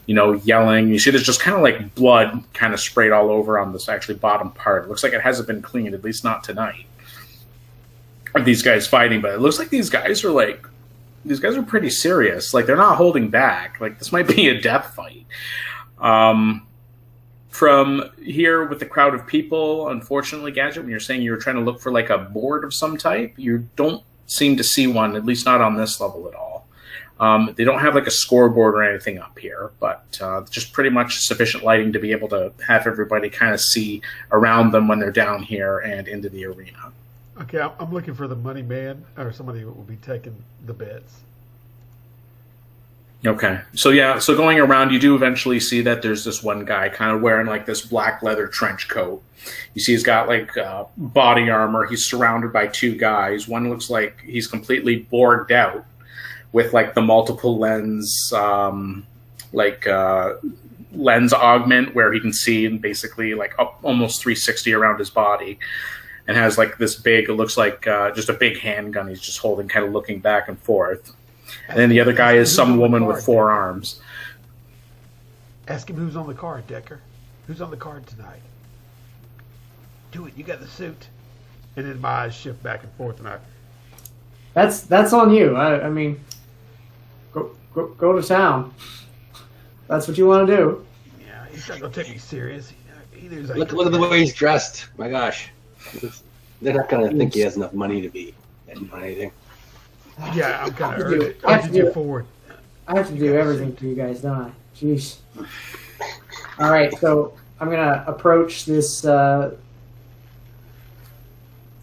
you know, yelling. You see there's just kind of like blood kind of sprayed all over on this actually bottom part. It looks like it hasn't been cleaned, at least not tonight. These guys fighting, but it looks like these guys are pretty serious. Like they're not holding back. Like this might be a death fight. From here with the crowd of people, unfortunately, Gadget, when you're saying you were trying to look for like a board of some type, you don't seem to see one, at least not on this level at all. They don't have like a scoreboard or anything up here, but just pretty much sufficient lighting to be able to have everybody kind of see around them when they're down here and into the arena. Okay, I'm looking for the money man or somebody who will be taking the bets. Okay. So yeah, so going around, you do eventually see that there's this one guy kind of wearing like this black leather trench coat. You see he's got like body armor. He's surrounded by two guys. One looks like he's completely borged out with like the multiple lens, lens augment where he can see and basically like up almost 360 around his body. And has like this big, it looks like just a big handgun he's just holding, kind of looking back and forth. And then the other guy is some woman with four arms. Ask him who's on the card, Decker. Who's on the card tonight? Do it. You got the suit. And then my eyes shift back and forth, and That's on you. I mean, go to town. That's what you want to do. Yeah, he's not gonna take me serious. Like, Look at the way he's dressed. My gosh. They're not going to think he has enough money to be betting on anything. Yeah, I'm kind of urging you forward. I have to do everything for you guys, don't I? Jeez. All right, so I'm going to approach this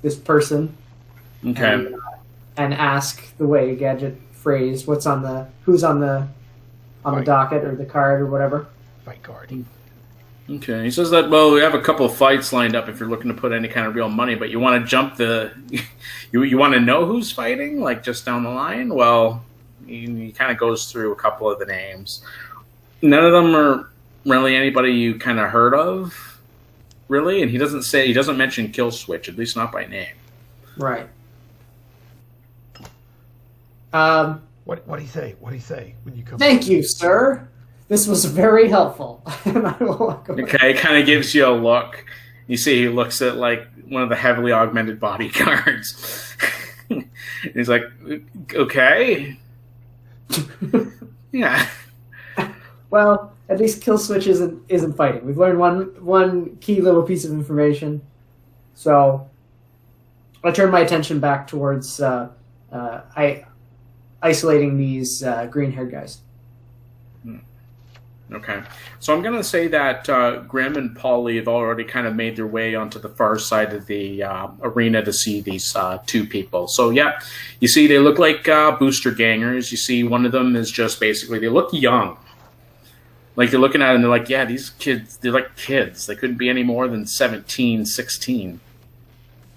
this person. Okay. And ask the way Gadget phrased who's on the docket or the card or whatever. Fight card. Okay, he says that, well, we have a couple of fights lined up if you're looking to put any kind of real money, but you want to jump you want to know who's fighting, like just down the line? Well, he kind of goes through a couple of the names. None of them are really anybody you kind of heard of, really, and he doesn't mention Kill Switch, at least not by name. Right. What do you say? What do you say when you come? Thank you, sir. This was very helpful. And I will walk away. Okay, it kind of gives you a look. You see he looks at like one of the heavily augmented bodyguards. He's like, okay. Yeah. Well, at least Kill Switch isn't fighting. We've learned one key little piece of information. So I turn my attention back towards isolating these green-haired guys. Okay. So I'm going to say that Grim and Polly have already kind of made their way onto the far side of the arena to see these two people. So, yeah, you see they look like booster gangers. You see one of them is just basically, they look young. Like you're looking at them and they're like, yeah, these kids, they're like kids. They couldn't be any more than 17, 16.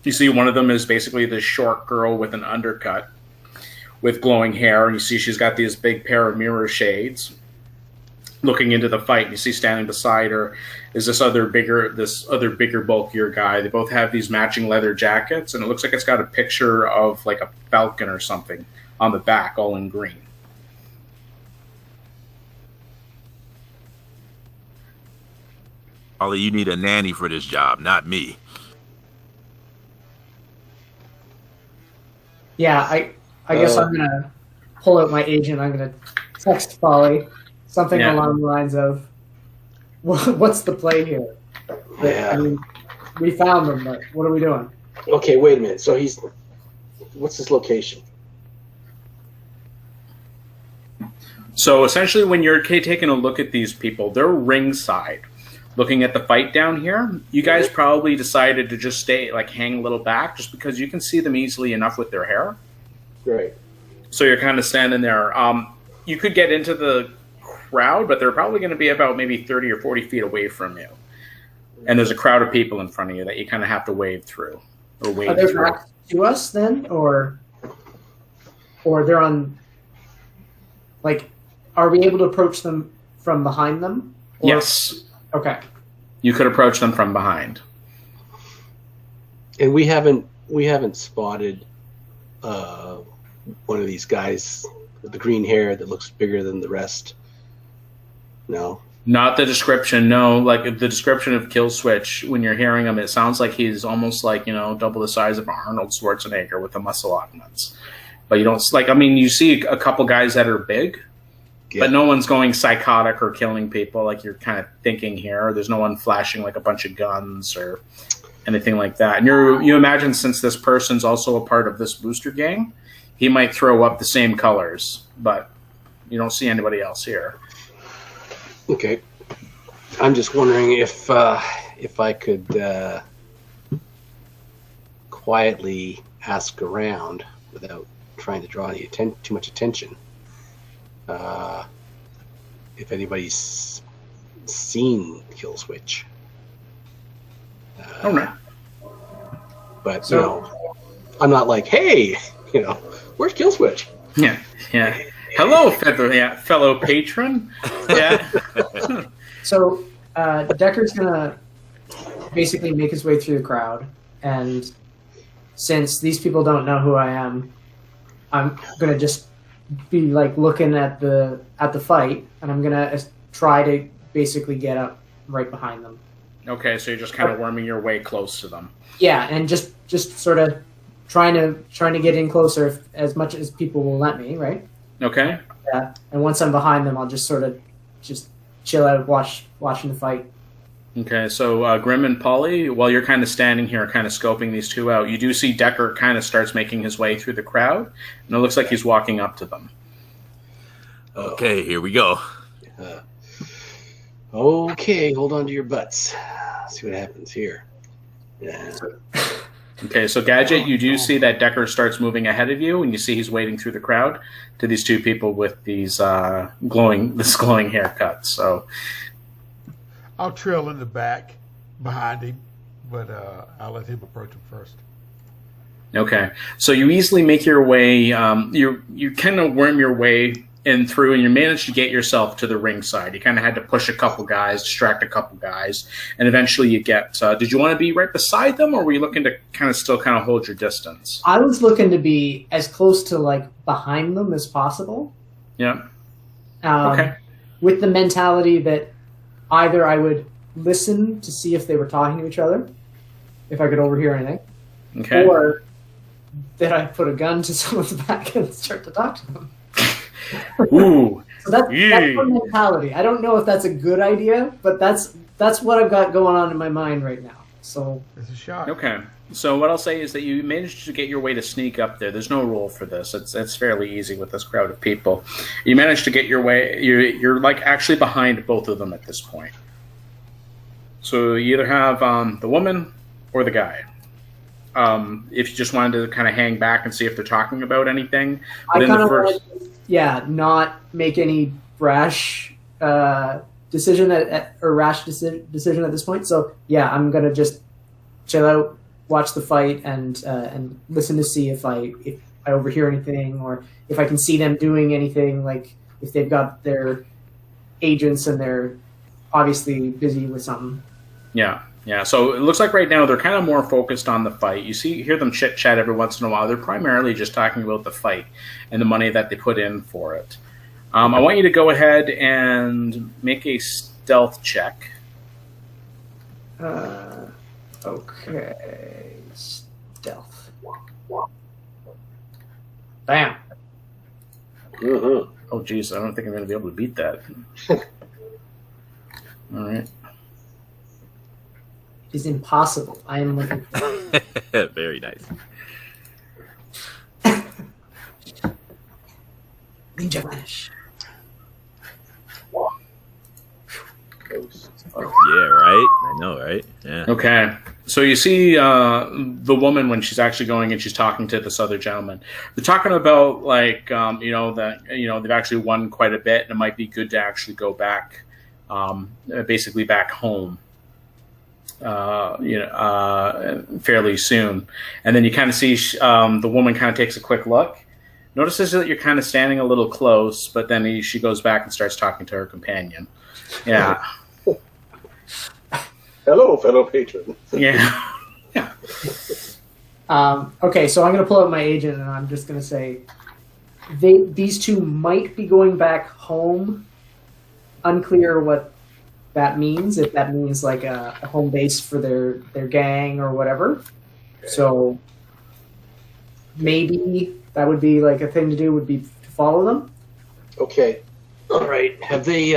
You see one of them is basically this short girl with an undercut with glowing hair. And you see she's got these big pair of mirror shades looking into the fight. And you see standing beside her is this other bigger, bulkier guy. They both have these matching leather jackets, and it looks like it's got a picture of like a falcon or something on the back, all in green. Ollie, you need a nanny for this job, not me. Yeah, I guess I'm gonna pull out my agent. I'm gonna text Polly something along the lines of, "What's the play here?" Yeah. I mean, we found them, but what are we doing? Okay, wait a minute. So what's his location? So essentially, when you're taking a look at these people, they're ringside, looking at the fight down here. You guys probably decided to just stay, like, hang a little back, just because you can see them easily enough with their hair. Right. So you're kind of standing there. You could get into the crowd, but they're probably going to be about maybe 30 or 40 feet away from you. And there's a crowd of people in front of you that you kind of have to wade through. Or wade Are they through. back to us then, or they're on? Like, are we able to approach them from behind them? Or, Yes. Okay. You could approach them from behind. And we haven't spotted one of these guys with the green hair that looks bigger than the rest. No. Not the description, no. Like, the description of Kill Switch, when you're hearing him, it sounds like he's almost like, double the size of Arnold Schwarzenegger with the muscle augments. But you don't, like, I mean, you see a couple guys that are big, but no one's going psychotic or killing people like you're kind of thinking here. There's no one flashing like a bunch of guns or anything like that. And you imagine, since this person's also a part of this booster gang, he might throw up the same colors, but you don't see anybody else here. Okay. I'm just wondering if I could quietly ask around without trying to draw too much attention. If anybody's seen Killswitch. Oh, no. But, I'm not like, hey, where's Killswitch? Yeah. Hello, fellow patron. Yeah. So Decker's gonna basically make his way through the crowd, and since these people don't know who I am, I'm gonna just be like looking at the fight, and I'm gonna try to basically get up right behind them. Okay, so you're just kind of worming your way close to them. Yeah, and just sort of trying to get in closer as much as people will let me, right? Okay. Yeah, and once I'm behind them, I'll just sort of chill out, watching the fight. Okay, so Grim and Polly, while you're kind of standing here, kind of scoping these two out, you do see Decker kind of starts making his way through the crowd, and it looks like he's walking up to them. Okay, here we go. Okay, hold on to your butts. See what happens here. Yeah. Okay, so Gadget, you do see that Decker starts moving ahead of you, and you see he's wading through the crowd to these two people with these glowing haircuts. So I'll trail in the back behind him, but I'll let him approach him first. okay, so you easily make your way. You kind of worm your way in through, and you manage to get yourself to the ringside. You kind of had to push a couple guys, distract a couple guys, and eventually you get. Did you want to be right beside them, or were you looking to still hold your distance? I was looking to be as close to like behind them as possible. Yeah. Okay. With the mentality that either I would listen to see if they were talking to each other, if I could overhear anything, Okay. or that I put a gun to someone's back and start to talk to them. Ooh. So that's my mentality. I don't know if that's a good idea, but that's what I've got going on in my mind right now. So It's a shot. Okay. So what I'll say is that you managed to get your way to sneak up there. There's no rule for this. It's fairly easy with this crowd of people. You managed to get your way. You're like actually behind both of them at this point. So you either have the woman or the guy. If you just wanted to kind of hang back and see if they're talking about anything. I kind of wanted to, not make any rash decision decision at this point. So yeah, I'm gonna just chill out, watch the fight, and listen to see if I overhear anything, or if I can see them doing anything, like if they've got their agents and they're obviously busy with something. Yeah. So it looks like right now they're kind of more focused on the fight. You hear them chit chat every once in a while. They're primarily just talking about the fight and the money that they put in for it. I want you to go ahead and make a stealth check. Okay. Stealth. Bam. Mm-hmm. Oh, geez, I don't think I'm going to be able to beat that. All right. It is impossible. I am looking for Very nice. Ninja Vanish. Yeah, right. I know, right? Yeah. Okay. So you see the woman when she's actually going and she's talking to this other gentleman. They're talking about that they've actually won quite a bit and it might be good to actually go back, basically back home, fairly soon. And then you kind of see the woman kind of takes a quick look, notices that you're kind of standing a little close, but then she goes back and starts talking to her companion. Yeah. Hello, fellow patron. Yeah. Yeah. Okay, so I'm going to pull out my agent and I'm just going to say these two might be going back home. Unclear what that means, if that means like a home base for their gang or whatever. So maybe that would be like a thing to do, would be to follow them. Okay. All right. Have they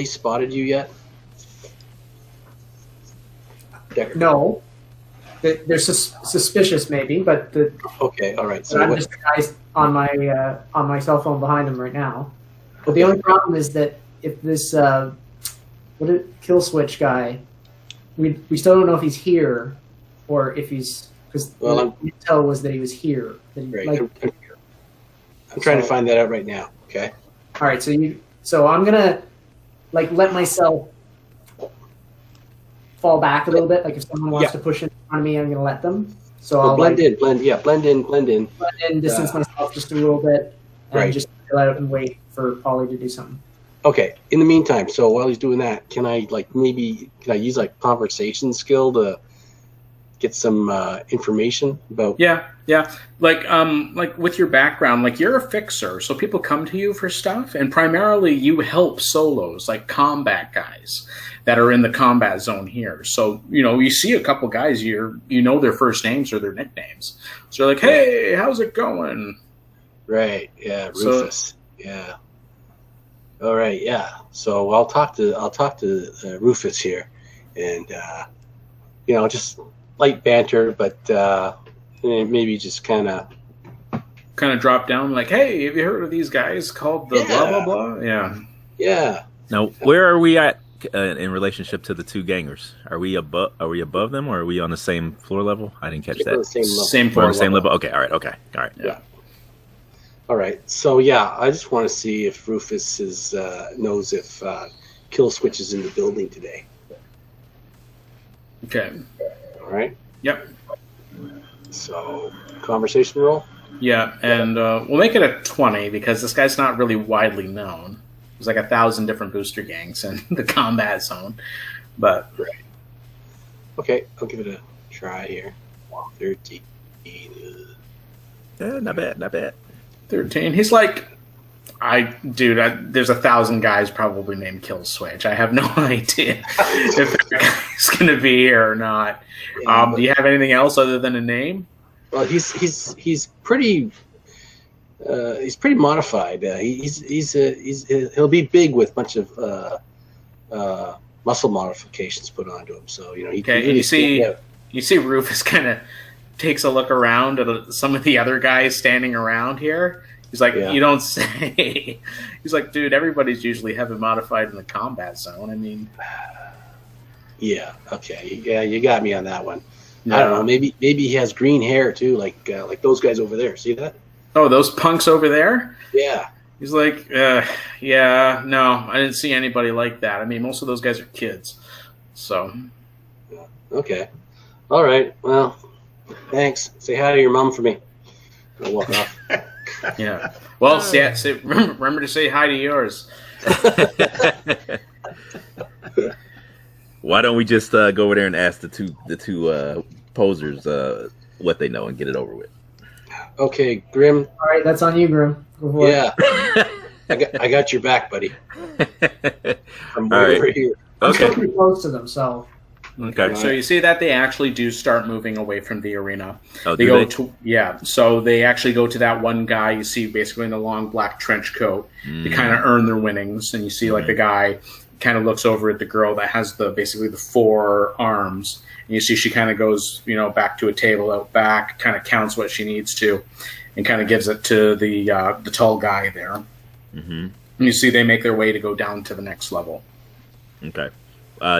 spotted you yet? Decker. No. They're suspicious maybe, but Okay. All right. so I'm just the guys on my cell phone behind them right now. But the only problem is that if this kill switch guy, we still don't know if he's here or if he's, because the intel was that he was here. Right. I'm trying to find that out right now. Okay. All right. So I'm gonna let myself fall back a little bit. Like if someone wants to push in front of me, I'm gonna let them. So I'll blend in, distance myself just a little bit, and just chill out and wait for Polly to do something. Okay. In the meantime, so while he's doing that, can I use conversation skill to get some information about? Yeah. Like with your background, like you're a fixer, so people come to you for stuff, and primarily you help solos, like combat guys that are in the combat zone here. So you see a couple guys, you know their first names or their nicknames. So you're like, hey, how's it going? Right. Yeah. Rufus. Yeah. All right. Yeah. So I'll talk to Rufus here, and just light banter, but maybe just kind of drop down like, hey, have you heard of these guys called the blah blah blah? Yeah. Yeah. Now, where are we at in relationship to the two gangers? Are we above them, or are we on the same floor level? I didn't catch that. Same floor level. Same level. Okay. All right. Okay. All right. Yeah. All right. So yeah, I just want to see if Rufus knows if Kill Switch is in the building today. Okay. All right. Yep. So conversation roll. Yeah, and we'll make it a 20 because this guy's not really widely known. There's like 1,000 different booster gangs in the combat zone, but right. Okay, I'll give it a try here. 13. Yeah, not bad. 13. He's like, there's 1,000 guys probably named Kill Switch. I have no idea if that guy's going to be here or not. Do you have anything else other than a name? Well, he's pretty modified. He'll be big with a bunch of muscle modifications put onto him. So you see Rufus kind of takes a look around at some of the other guys standing around here. He's like, You don't say. He's like, dude, everybody's usually heavy modified in the combat zone. I mean, yeah, okay, yeah, you got me on that one. Yeah. I don't know. Maybe he has green hair too, like those guys over there. See that? Oh, those punks over there? Yeah. He's like, yeah, no, I didn't see anybody like that. I mean, most of those guys are kids. So. Okay. All right. Well, thanks. Say hi to your mom for me. I'll walk off. Yeah. Well, remember to say hi to yours. Why don't we just go over there and ask the two posers what they know and get it over with? Okay, Grim. All right, that's on you, Grim. Yeah, I got your back, buddy. I'm over here. I'm still Okay. pretty close to them, so Okay. So you see that they actually do start moving away from the arena. Oh, They do go they? to so they actually go to that one guy you see basically in the long black trench coat. They kind of earn their winnings, and you see like the guy kind of looks over at the girl that has basically the 4 arms, and you see she kind of goes back to a table out back, kind of counts what she needs to, and kind of gives it to the tall guy there. Mm-hmm. And you see they make their way to go down to the next level. Okay.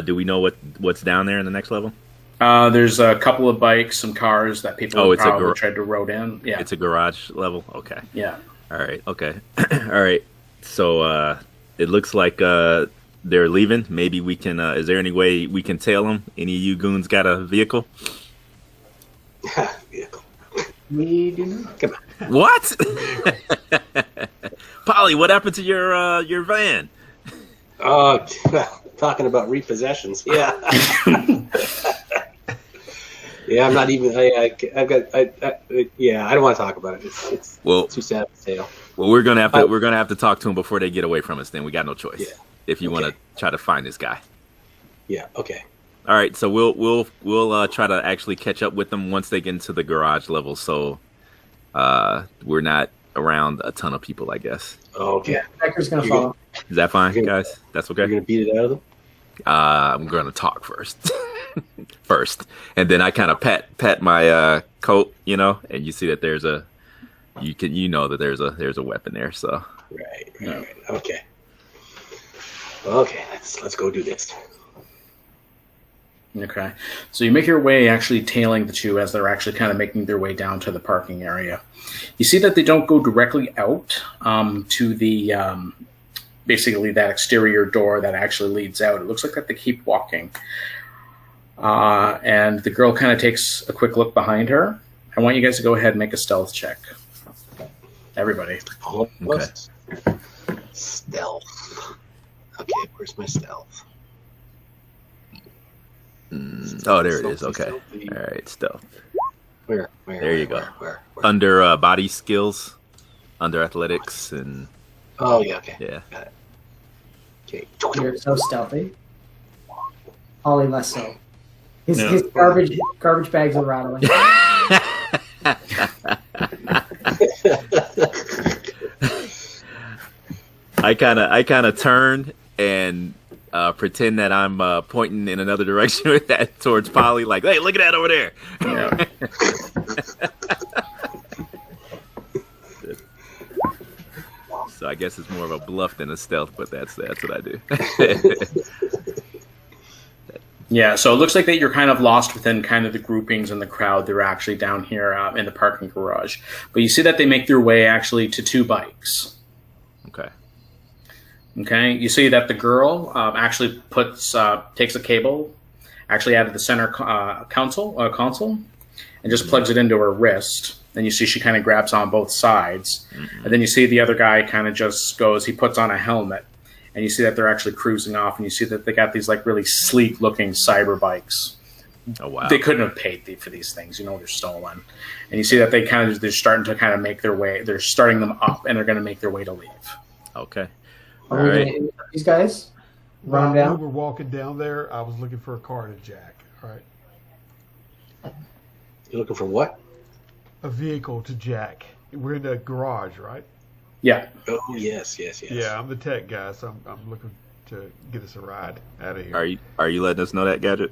Do we know what's down there in the next level? There's a couple of bikes, some cars that people it's a probably tried to road in. Yeah, It's a garage level. Okay. yeah. All right. Okay. All right. So it looks like they're leaving. Maybe we can. Is there any way we can tail them? Any of you goons got a vehicle? Vehicle. we do not. Come on. What? Polly, what happened to your van? Oh, well, talking about repossessions. Yeah. Yeah, I'm not even. I've got. Yeah, I don't want to talk about it. It's Well, too sad to tale. well, we're gonna have to talk to them before they get away from us. Then we got no choice. Yeah. If you want Okay. to try to find this guy. Yeah. Okay. All right, so we'll try to actually catch up with them once they get into the garage level. So we're not around a ton of people, I guess. Okay. Becker's gonna You're follow. Is that fine, You're guys? That's You're okay. gonna beat it out of them. I'm gonna talk first, and then I kind of pat my coat, and you see that there's a there's a weapon there. So Right. Okay. Okay. Let's go do this. Okay. So you make your way actually tailing the two as they're actually kind of making their way down to the parking area. You see that they don't go directly out to the basically that exterior door that actually leads out. It looks like that they keep walking. And the girl kind of takes a quick look behind her. I want you guys to go ahead and make a stealth check. Everybody. Almost. Stealth. Okay, where's my stealth? oh, there it is. Okay, all right, stealth. Where? There you go. Where? Under body skills, under athletics, and Oh, yeah. Okay. yeah. Got it. Okay. You're so stealthy. Ollie less so. His No. his garbage bags are rattling. I kind of turn and pretend that I'm pointing in another direction with that towards Polly, like, hey, look at that over there. Yeah. So I guess it's more of a bluff than a stealth, but that's what I do. Yeah, so it looks like that you're kind of lost within kind of the groupings and the crowd. They're actually down here in the parking garage. But you see that they make their way actually to 2 bikes. Okay. Okay, you see that the girl actually takes a cable actually out of the center console and just plugs it into her wrist. And you see she kind of grabs on both sides. Mm-hmm. And then you see the other guy kind of just he puts on a helmet. And you see that they're actually cruising off. And you see that they got these like really sleek looking cyber bikes. Oh, wow. They couldn't have paid for these things. They're stolen. And you see that they're starting to kind of make their way. They're starting them up and they're going to make their way to leave. Okay. Are All we right. gonna interrupt these guys? Run While down. we were walking down there, I was looking for a car to jack. All right. You're looking for what? A vehicle to jack. We're in the garage, right? Yeah. Oh, yes. Yeah, I'm the tech guy, so I'm looking to get us a ride out of here. Are you letting us know that, Gadget?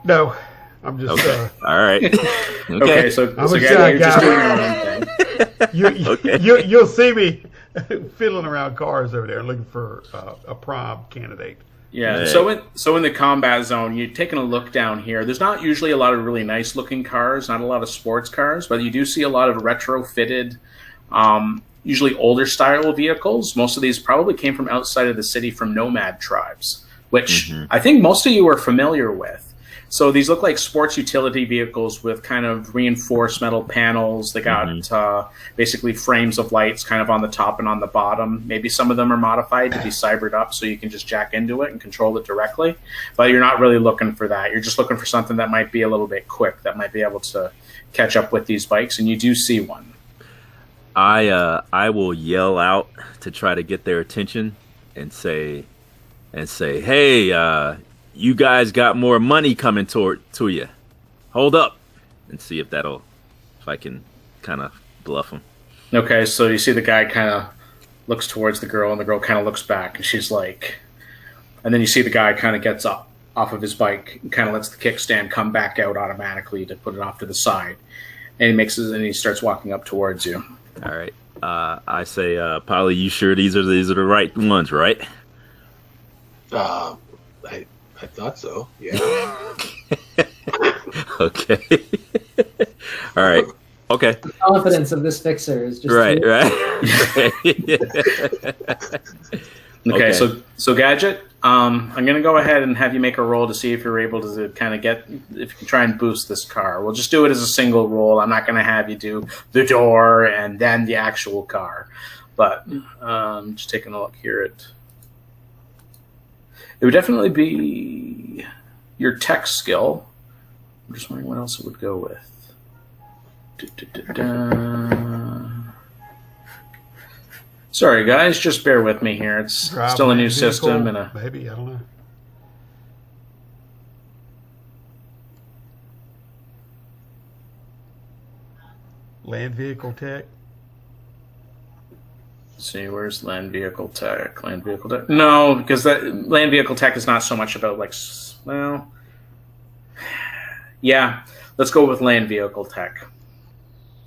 No, I'm just. Okay. All right. Okay, so I'm a guys, shy you're just guy. doing your own thing. Okay. You'll see me fiddling around cars over there, looking for a prom candidate. Yeah. Yeah. So in the combat zone, you're taking a look down here. There's not usually a lot of really nice looking cars, not a lot of sports cars, but you do see a lot of retrofitted, usually older style vehicles. Most of these probably came from outside of the city from nomad tribes, which I think most of you are familiar with. So these look like sports utility vehicles with kind of reinforced metal panels. They got basically frames of lights kind of on the top and on the bottom. Maybe some of them are modified to be cybered up so you can just jack into it and control it directly. But you're not really looking for that. You're just looking for something that might be a little bit quick, that might be able to catch up with these bikes. And you do see one. I will yell out to try to get their attention and say, and say, "Hey, you guys got more money coming to you. Hold up," and see if I can kind of bluff him. Okay, so you see the guy kind of looks towards the girl, and the girl kind of looks back, and she's like, and then you see the guy kind of gets up off of his bike and kind of lets the kickstand come back out automatically to put it off to the side, and he starts walking up towards you. All right. I say, Polly, you sure these are the right ones, right? I thought so. Yeah. Okay. All right. Okay. The confidence of this fixer is just Right. Okay, so Gadget, I'm going to go ahead and have you make a roll to see if you're able to kind of if you can try and boost this car. We'll just do it as a single roll. I'm not going to have you do the door and then the actual car. But just taking a look here it would definitely be your tech skill. I'm just wondering what else it would go with. Sorry, guys, just bear with me here. It's still a new system and maybe I don't know. Land vehicle tech. Let's see, where's land vehicle tech? No, because that land vehicle tech is not so much about yeah. Let's go with land vehicle tech.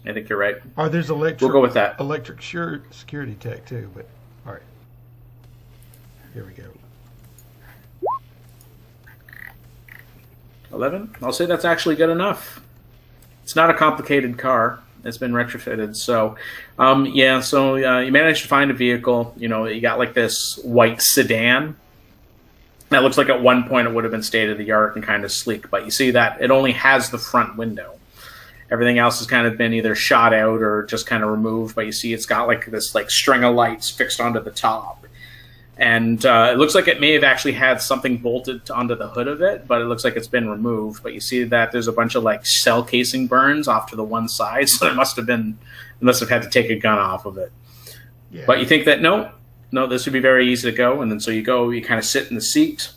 I think you're right. Oh, there's electric. We'll go with that. Electric security tech too, but all right. Here we go. 11. I'll say that's actually good enough. It's not a complicated car. It's been retrofitted. So, you managed to find a vehicle. You got like this white sedan. That looks like at one point it would have been state of the art and kind of sleek, but you see that it only has the front window. Everything else has kind of been either shot out or just kind of removed, but you see it's got like this string of lights fixed onto the top. And it looks like it may have actually had something bolted onto the hood of it, but it looks like it's been removed. But you see that there's a bunch of shell casing burns off to the one side, so it must have had to take a gun off of it. Yeah. But you think that no, this would be very easy to go. And then so you kind of sit in the seat,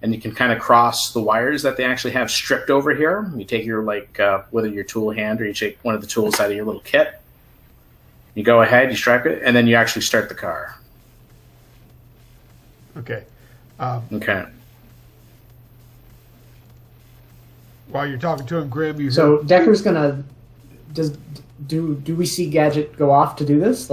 and you can kind of cross the wires that they actually have stripped over here. You take your whether your tool hand or you take one of the tools out of your little kit. You go ahead, you strap it, and then you actually start the car. Okay. Okay. While you're talking to him, Grim, So Decker's gonna. Do we see Gadget go off to do this?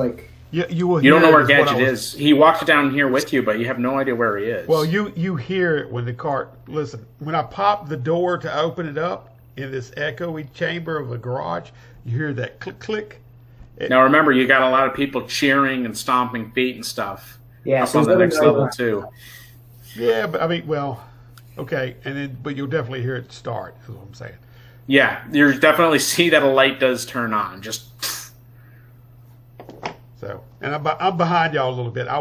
You will. You don't know where Gadget is. He walked down here with you, but you have no idea where he is. Well, you hear it when the car. Listen, when I pop the door to open it up in this echoey chamber of the garage, you hear that click click. Now remember, you got a lot of people cheering and stomping feet and stuff. Yeah, up on the next level too. Yeah, but I mean, well, okay, but you'll definitely hear it start. Is what I'm saying. Yeah, you definitely see that a light does turn on. Just. So, and I'm behind y'all a little bit. I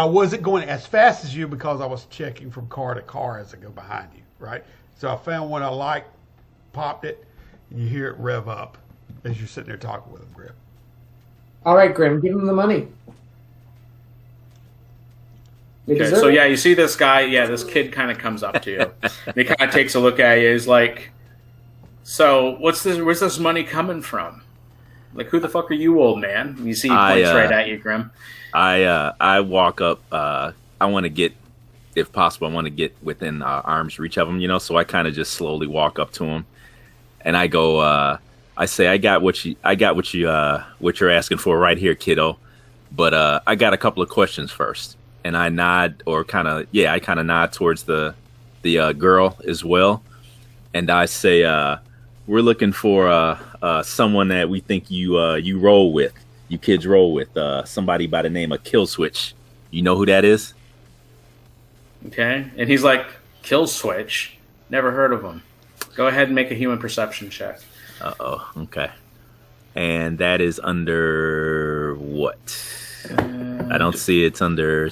wasn't going as fast as you because I was checking from car to car as I go behind you, right? So I found one I liked, popped it, and you hear it rev up as you're sitting there talking with him, Grim. All right, Grim, give him the money. Okay, so yeah, you see this guy. Yeah, this kid kind of comes up to you. And he kind of takes a look at you. He's like, "So, where's this money coming from? Who the fuck are you, old man?" And you see he points right at you, Grim. I walk up. I want to get, if possible, I want to get within arm's reach of him. So I kind of just slowly walk up to him, and I go. I say, "I got what you're asking for right here, kiddo. But I got a couple of questions first." And I nod, or I kind of nod towards the girl as well, and I say, "We're looking for someone that we think you roll with, you kids roll with, somebody by the name of Kill Switch. You know who that is?" Okay, and he's like, "Kill Switch? Never heard of him. Go ahead and make a human perception check." Okay, and that is under what? I don't see it's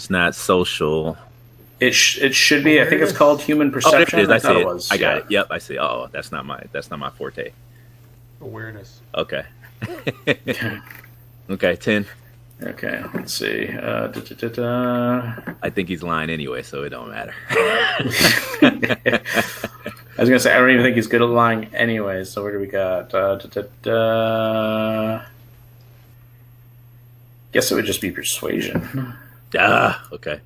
not social. It should be. I think it's called human perception. It is. I see it. Was. I got it. Yep, I see. Oh, that's not my forte. Awareness. Okay. Okay, 10. Okay, let's see. I I think he's lying anyway, so it don't matter. was gonna say I don't even think he's good at lying anyway. So where do we got? Guess it would just be persuasion. Okay.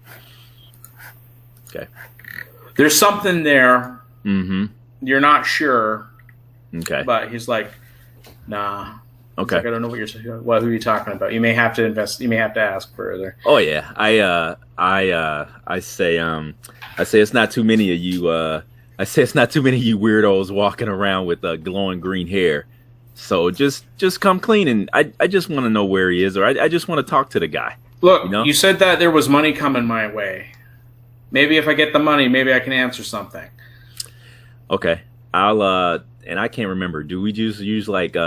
Okay. There's something there. Mm-hmm. You're not sure, Okay. but he's like, nah. He's Okay. like, I don't know what you're saying. Who are you talking about? You may have to invest. You may have to ask further. Oh yeah. I say it's not too many of you I say it's not too many of you weirdos walking around with glowing green hair. So just come clean, and I just want to know where he is, or I just want to talk to the guy. Look, You know? you said that there was money coming my way. Maybe if I get the money, maybe I can answer something. Okay. I'll and I can't remember. Do we just use like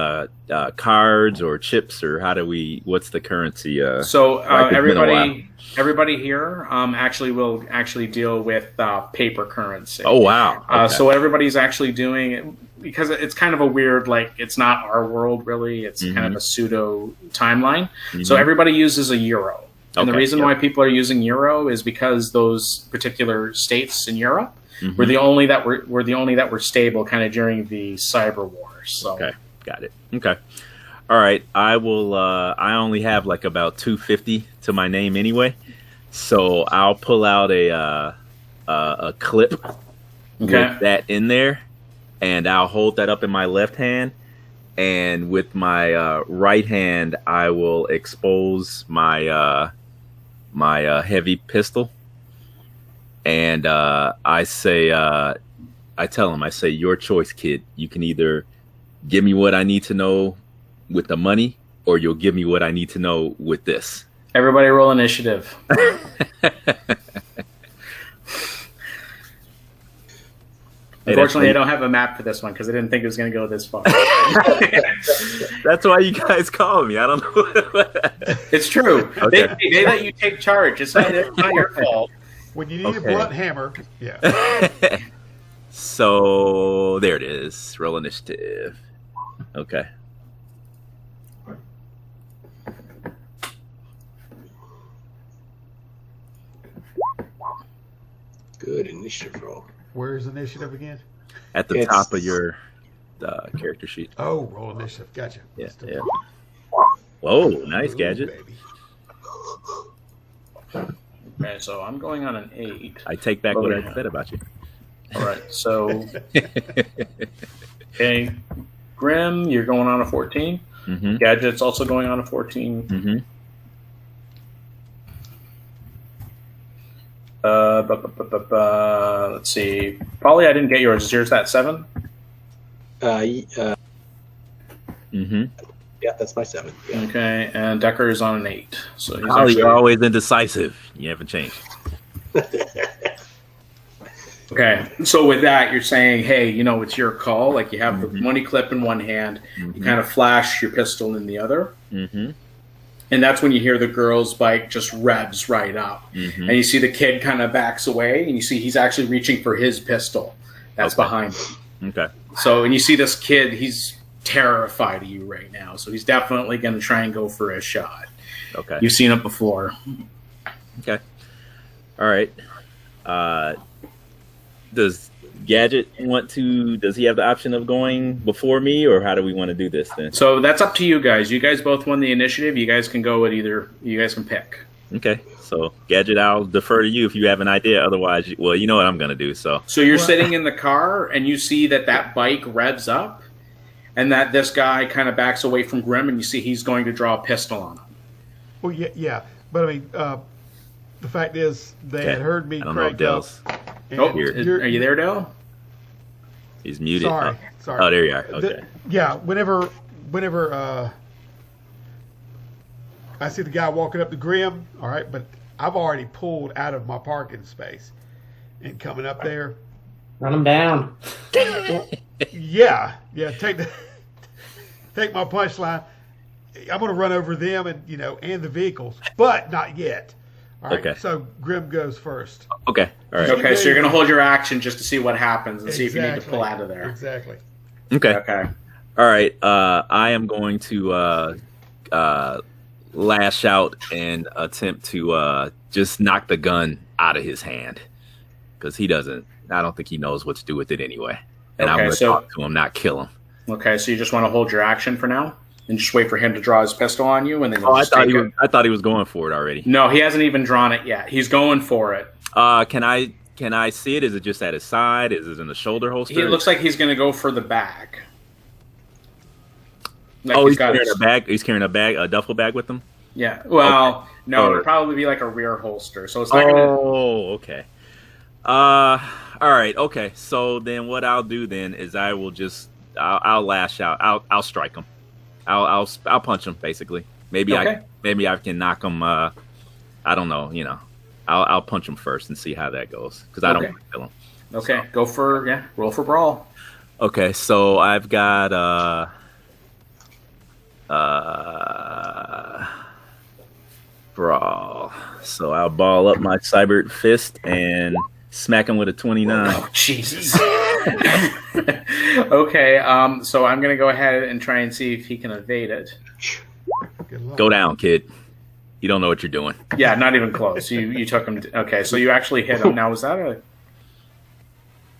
cards or chips, or how do we? What's the currency? So Like it's been a everybody here will deal with paper currency. Oh wow. Okay. So what everybody's actually doing, because it's kind of a weird, like, it's not our world really. It's kind of a pseudo timeline. So everybody uses a euro. And the reason why people are using euro is because those particular states in Europe were the only that were stable kind of during the cyber wars. So. Okay, got it. Okay, all right. I will. I only have like about 250 to my name anyway, so I'll pull out a clip with that in there, and I'll hold that up in my left hand, and with my right hand, I will expose my my heavy pistol. And I say, I tell him, I say, your choice, kid. You can either give me what I need to know with the money, or you'll give me what I need to know with this. Everybody roll initiative. Unfortunately, I don't have a map for this one because I didn't think it was going to go this far. That's why you guys call me. I don't know. It's true. Okay. They let you take charge. It's not your fault. When you need a blunt hammer, yeah. So there it is. Roll initiative. Okay. Good initiative roll. Where's initiative again? At the top of your character sheet. Oh, roll initiative. Gotcha. Yeah. Yeah. Whoa, nice gadget. Baby. Okay, so I'm going on an 8. I take back what I said about you. All right, so okay, Grim, you're going on a 14. Mm-hmm. Gadget's also going on a 14. Mm-hmm. Let's see. Polly, I didn't get yours. Is yours that 7? Mm-hmm. Yeah, that's my 7. Yeah. Okay, and Decker is on an 8. So he's Oh, you're always indecisive. You haven't changed. Okay, so with that, you're saying, hey, it's your call. Like, you have the money clip in one hand, you kind of flash your pistol in the other. Mm-hmm. And that's when you hear the girl's bike just revs right up. And you see the kid kind of backs away, and you see he's actually reaching for his pistol that's behind him. Okay. So, and you see this kid, he's terrified of you right now. So he's definitely going to try and go for a shot. Okay. You've seen it before. Okay. All right. Does Gadget does he have the option of going before me, or how do we want to do this then? So that's up to you guys. You guys both won the initiative. You guys can go with either. You guys can pick. Okay. So Gadget, I'll defer to you if you have an idea. Otherwise, well, you know what I'm going to do. So you're sitting in the car and you see that bike revs up and that this guy kind of backs away from Grim, and you see he's going to draw a pistol on him. Well, yeah. But, I mean, the fact is they had heard me crank up. Oh, are you there, Dale? He's muted. Sorry. Oh, there you are. Okay. Whenever I see the guy walking up to Grim, all right, but I've already pulled out of my parking space and coming up there. Run him down. Well, yeah. Take my punchline. I'm going to run over them and the vehicles, but not yet. All right. Okay. So Grim goes first. Okay. All right. Okay, so you're going to hold your action just to see what happens and see if you need to pull out of there. Exactly. Okay. Okay. All right. I am going to lash out and attempt to just knock the gun out of his hand because he doesn't. I don't think he knows what to do with it anyway. And I'm going to talk to him, not kill him. Okay, so you just want to hold your action for now and just wait for him to draw his pistol on you, and then I thought he was going for it already. No, he hasn't even drawn it yet. He's going for it. Can I see it? Is it just at his side? Is it in the shoulder holster? It looks like he's going to go for the back. Like he's carrying a bag. He's carrying a duffel bag with him. Yeah. Well, no, it'd probably be like a rear holster. So it's not going to. Oh, okay. All right. Okay. So then, what I'll do then is I'll lash out. I'll strike him. I'll punch him basically. Maybe I can knock him. I don't know. You know, I'll punch him first and see how that goes because I don't want to kill him. Okay. So. Roll for brawl. Okay. So I've got brawl. So I'll ball up my cyber fist and smack him with a 29. Oh, Jesus. Okay, so I'm going to go ahead and try and see if he can evade it. Go down, kid. You don't know what you're doing. Yeah, not even close. You took him. Okay, so you actually hit him. Now, was that a...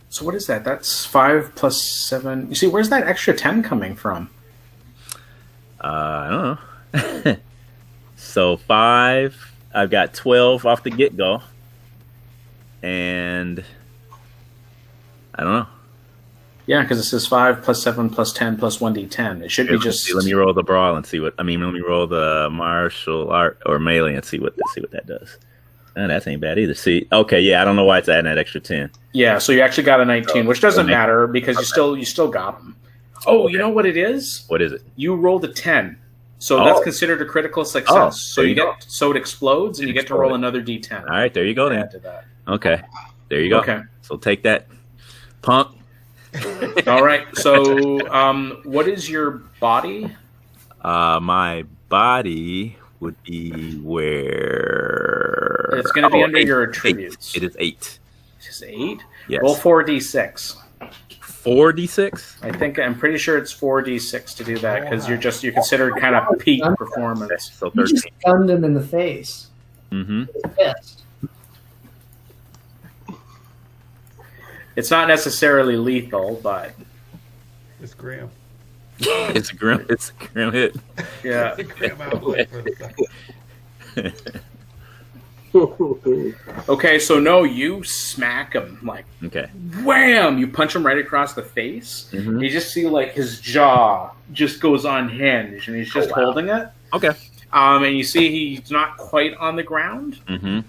So what is that? That's 5 plus 7. You see, where's that extra 10 coming from? I don't know. So 5. I've got 12 off the get-go. And I don't know. Yeah, because it says 5 plus 7 plus 10 plus 1d10. It should be just... Let me roll the brawl and see what... let me roll the martial art or melee and see what that does. Oh, that ain't bad either. See, okay, yeah, I don't know why it's adding that extra 10. Yeah, so you actually got a 19, which doesn't matter because you still got him. Oh, okay. You know what it is? What is it? You rolled a 10. So that's considered a critical success. So it explodes and you get to roll another d10. All right, there you go then. Okay. There you go. Okay. So take that, punk. All right. So what is your body? My body would be where... It's going to be under 8, your attributes. 8. It is 8. It's 8? Yes. Roll 4d6. 4d6? I'm pretty sure it's 4d6 to do that because you're considered kind of peak performance. So 13. You just gunned him in the face. Mm-hmm. Yes. It's not necessarily lethal, but It's grim. It's a grim hit. Yeah. It's a grim outlook for the second. Okay, so no, you smack him like wham! You punch him right across the face. Mm-hmm. You just see like his jaw just goes unhinged, and he's just holding it. Okay. And you see he's not quite on the ground. Mm-hmm.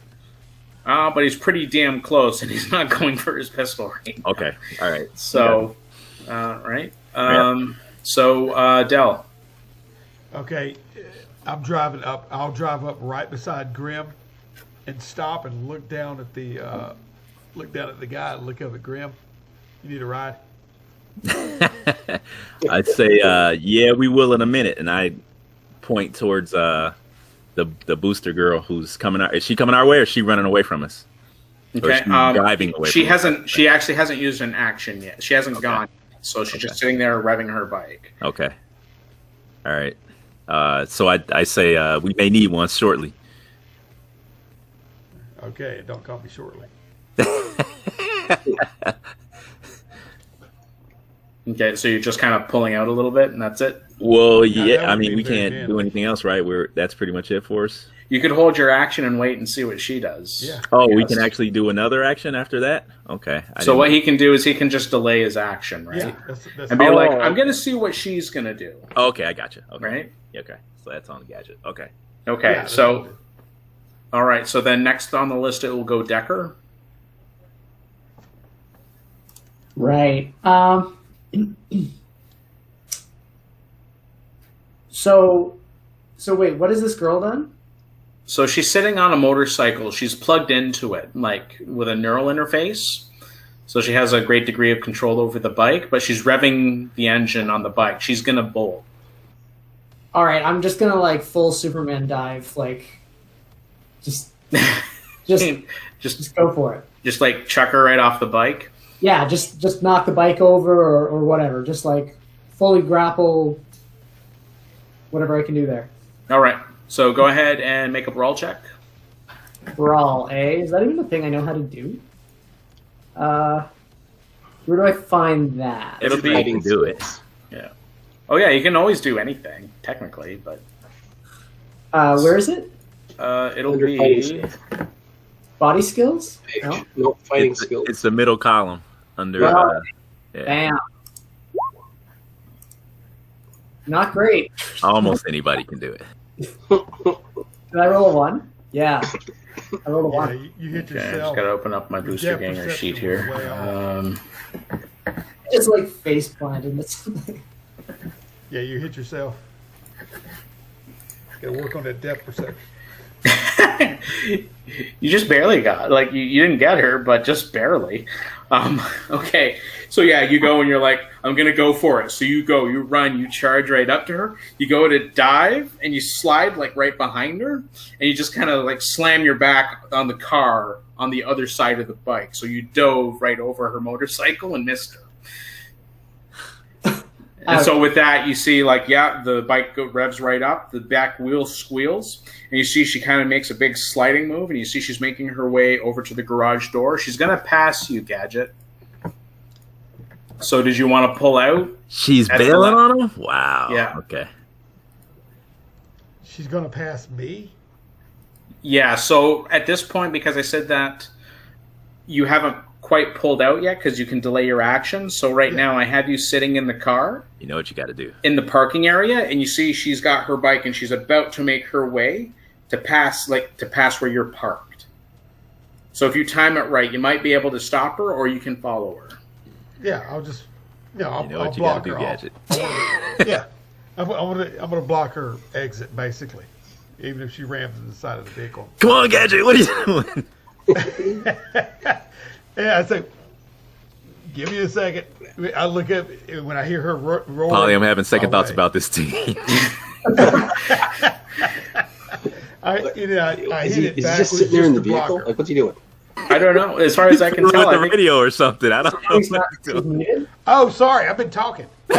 But he's pretty damn close, and he's not going for his pistol right now. Okay. All right. So, right. So, Del. Okay, I'm driving up. I'll drive up right beside Grim, and stop and look down at the guy and look up at Grim. You need a ride? I'd say, yeah, we will in a minute. And I point towards the booster girl who's coming out. Is she coming our way, or is she running away from us? Okay, or is she driving away. She actually hasn't used an action yet. She hasn't gone, so she's just sitting there revving her bike. Okay. All right. So I say we may need one shortly. Okay, don't call me shortly. Okay, so you're just kind of pulling out a little bit, and that's it? Well, yeah, I mean, we can't do anything else, right? That's pretty much it for us. You could hold your action and wait and see what she does. Yeah. Oh, we can actually do another action after that? Okay. So what he can do is he can just delay his action, right? Yeah, that's and be like, I'm going to see what she's going to do. Okay, I got you. Okay. Right? Okay, so that's on the gadget. Okay. Okay, Yeah, so... All right, so then next on the list it will go Decker. Right. So wait, what has this girl done? So she's sitting on a motorcycle. She's plugged into it, like with a neural interface. So she has a great degree of control over the bike, but she's revving the engine on the bike. She's gonna bolt. All right, I'm just gonna like full Superman dive, like just go for it. Just like chuck her right off the bike. Yeah, just knock the bike over or whatever. Just like fully grapple, whatever I can do there. All right. So go ahead and make a brawl check. Brawl, eh? Is that even a thing I know how to do? Where do I find that? It'll be Fighting do it. Yeah. Oh yeah, you can always do anything technically, but Where is it? it'll Under be fighting skills. Body skills? Page. No? Nope, fighting It's, skills. it's the middle column under. Well, Yeah. Bam. Not great. Almost anybody can do it. Did I roll a 1? Yeah. I rolled a Yeah, 1. you hit Okay, I just yourself. gotta open up my booster depth ganger perception sheet was here. way off. It's like face planted into something. Yeah, you hit yourself. Got to work on that depth perception. You just barely got, like, you didn't get her, but just barely. Okay, so yeah, you go and you're like, I'm gonna go for it. So you go, you run, you charge right up to her. You go to dive, and you slide like right behind her, and you just kind of like slam your back on the car on the other side of the bike. So you dove right over her motorcycle and missed her. And so with that, you see, like, yeah, the bike revs right up, the back wheel squeals, and you see she kind of makes a big sliding move, and you see she's making her way over to the garage door. She's going to pass you, Gadget. So did you want to pull out? She's That's bailing the- on him? Wow. Yeah. Okay. She's going to pass me? Yeah, so at this point, because I said that you haven't quite pulled out yet because you can delay your action. So right now I have you sitting in the car You know what you got to do. in the parking area, and you see she's got her bike and she's about to make her way to pass where you're parked. So if you time it right, you might be able to stop her, or you can follow her. Yeah, I'll just, I'll, You know I'll what you got block to do, her off. Gadget. Yeah, I'm gonna block her exit basically, even if she rams into the side of the vehicle. Come on, Gadget. What are you doing? Yeah, I say, give me a second. I look up when I hear her roll. Polly, I'm having second thoughts away. about this team. I Is hit he it just sitting there in the to block vehicle? her. Like, what's he doing? I don't know. As far as I can With tell, I the think radio or something. I don't know. He's what not he's doing. muted. Oh, sorry, I've been talking. No,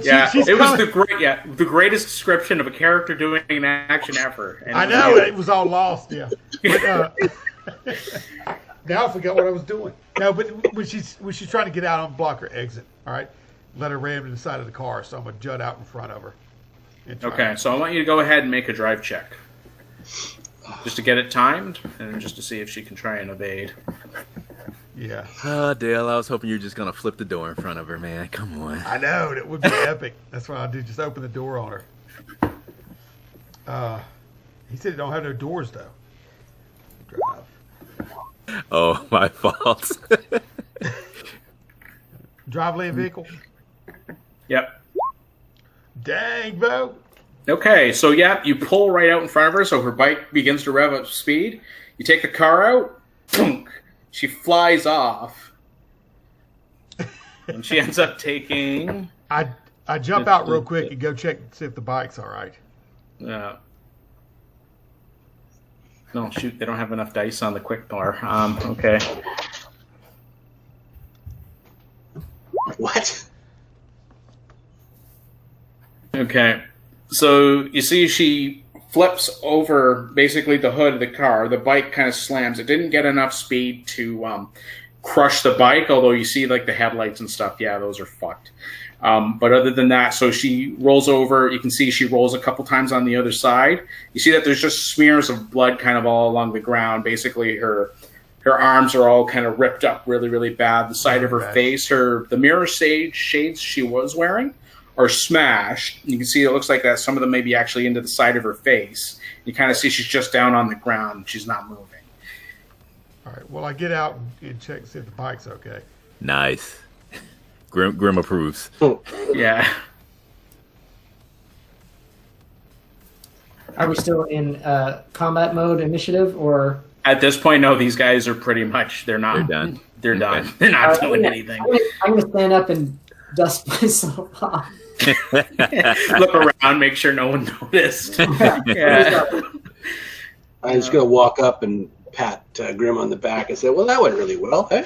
Yeah, she's it was coming. the greatest description of a character doing an action ever. And I know it was all lost. Yeah. But, now I forgot what I was doing. No, but when she's trying to get out, I'm block her exit. All right, let her ram to the side of the car, so I'm gonna jut out in front of her. and try Okay, so I want you to go ahead and make a drive check, just to get it timed, and just to see if she can try and evade. Yeah, Oh, Dale, I was hoping you were just going to flip the door in front of her, man. Come on. I know that would be epic. That's what I'll do. Just open the door on her. He said he don't have no doors though. Drive. Oh, my fault. Drive land vehicle. Yep. Dang, Bo. Okay, so yeah, you pull right out in front of her, so her bike begins to rev up speed. You take the car out, thunk, she flies off, and she ends up taking. I jump out real quick and go check and see if the bike's all right. No, shoot, they don't have enough dice on the quick bar. Okay. What? Okay. So you see she flips over basically the hood of the car. The bike kind of slams. It didn't get enough speed to crush the bike, although you see like the headlights and stuff. Yeah, those are fucked. But other than that, so she rolls over. You can see she rolls a couple times on the other side. You see that there's just smears of blood kind of all along the ground. Basically, her arms are all kind of ripped up really, really bad. The side of her face, the mirror shades she was wearing are smashed. You can see it looks like that some of them may be actually into the side of her face. You kind of see she's just down on the ground. She's not moving. All right. Well, I get out and check see if the bike's okay. Nice. Grim approves. Yeah. Are we still in combat mode initiative, or? At this point, no, these guys are pretty much, they're not. They're done. They're done. Okay. They're not doing anything. I'm going to stand up and dust myself off. Look around, make sure no one noticed. Yeah. I'm just gonna walk up and pat Grim on the back and say, "Well, that went really well, eh?"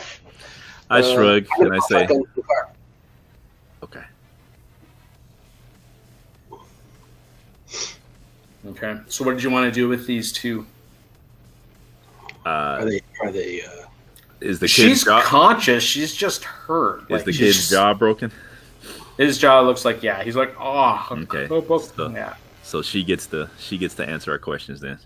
I shrug and I say, Back on the car. okay. Okay. So what did you want to do with these two? Are they? Is the kid's She's jaw? conscious. She's just hurt. Is the kid's jaw broken? His jaw looks like he's like Okay. So, yeah. so she gets to answer our questions then.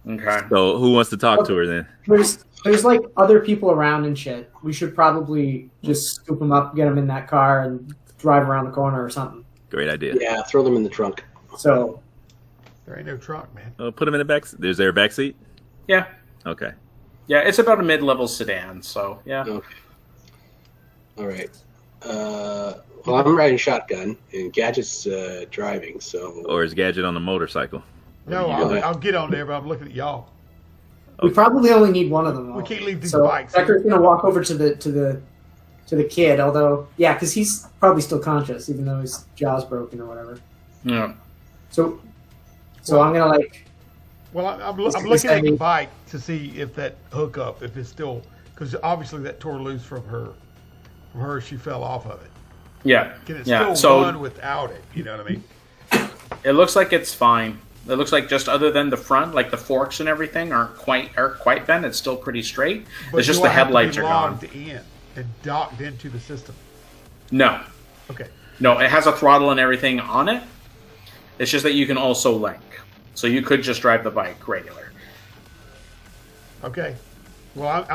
Okay. So who wants to talk to her then? There's like other people around and shit. We should probably just scoop them up, get them in that car, and drive around the corner or something. Great idea. Yeah, throw them in the trunk. So There ain't no trunk, man. Put them in the back. Is there a back seat? Yeah. Okay. Yeah, it's about a mid-level sedan, so yeah. Okay. All right. Well, I'm riding shotgun, and Gadget's driving, so... Or is Gadget on the motorcycle? No, You I'll get on there, but I'm looking at y'all. we probably only need one of them. We can't leave these so bikes. Decker's gonna walk over to the kid, although because he's probably still conscious, even though his jaw's broken or whatever. Yeah. So I'm gonna Well, I'm looking at the bike to see if that hookup, if it's still, because obviously that tore loose from her. She fell off of it. Yeah. Can it yeah. still So run without it? You know what I mean? it looks like it's fine. It looks like just other than the front, like the forks and everything aren't quite bent. It's still pretty straight. But It's just do the I have to be headlights are gone. logged in and docked into the system. No. Okay. No, it has a throttle and everything on it. It's just that you can also link. So you could just drive the bike regular. Okay. Well,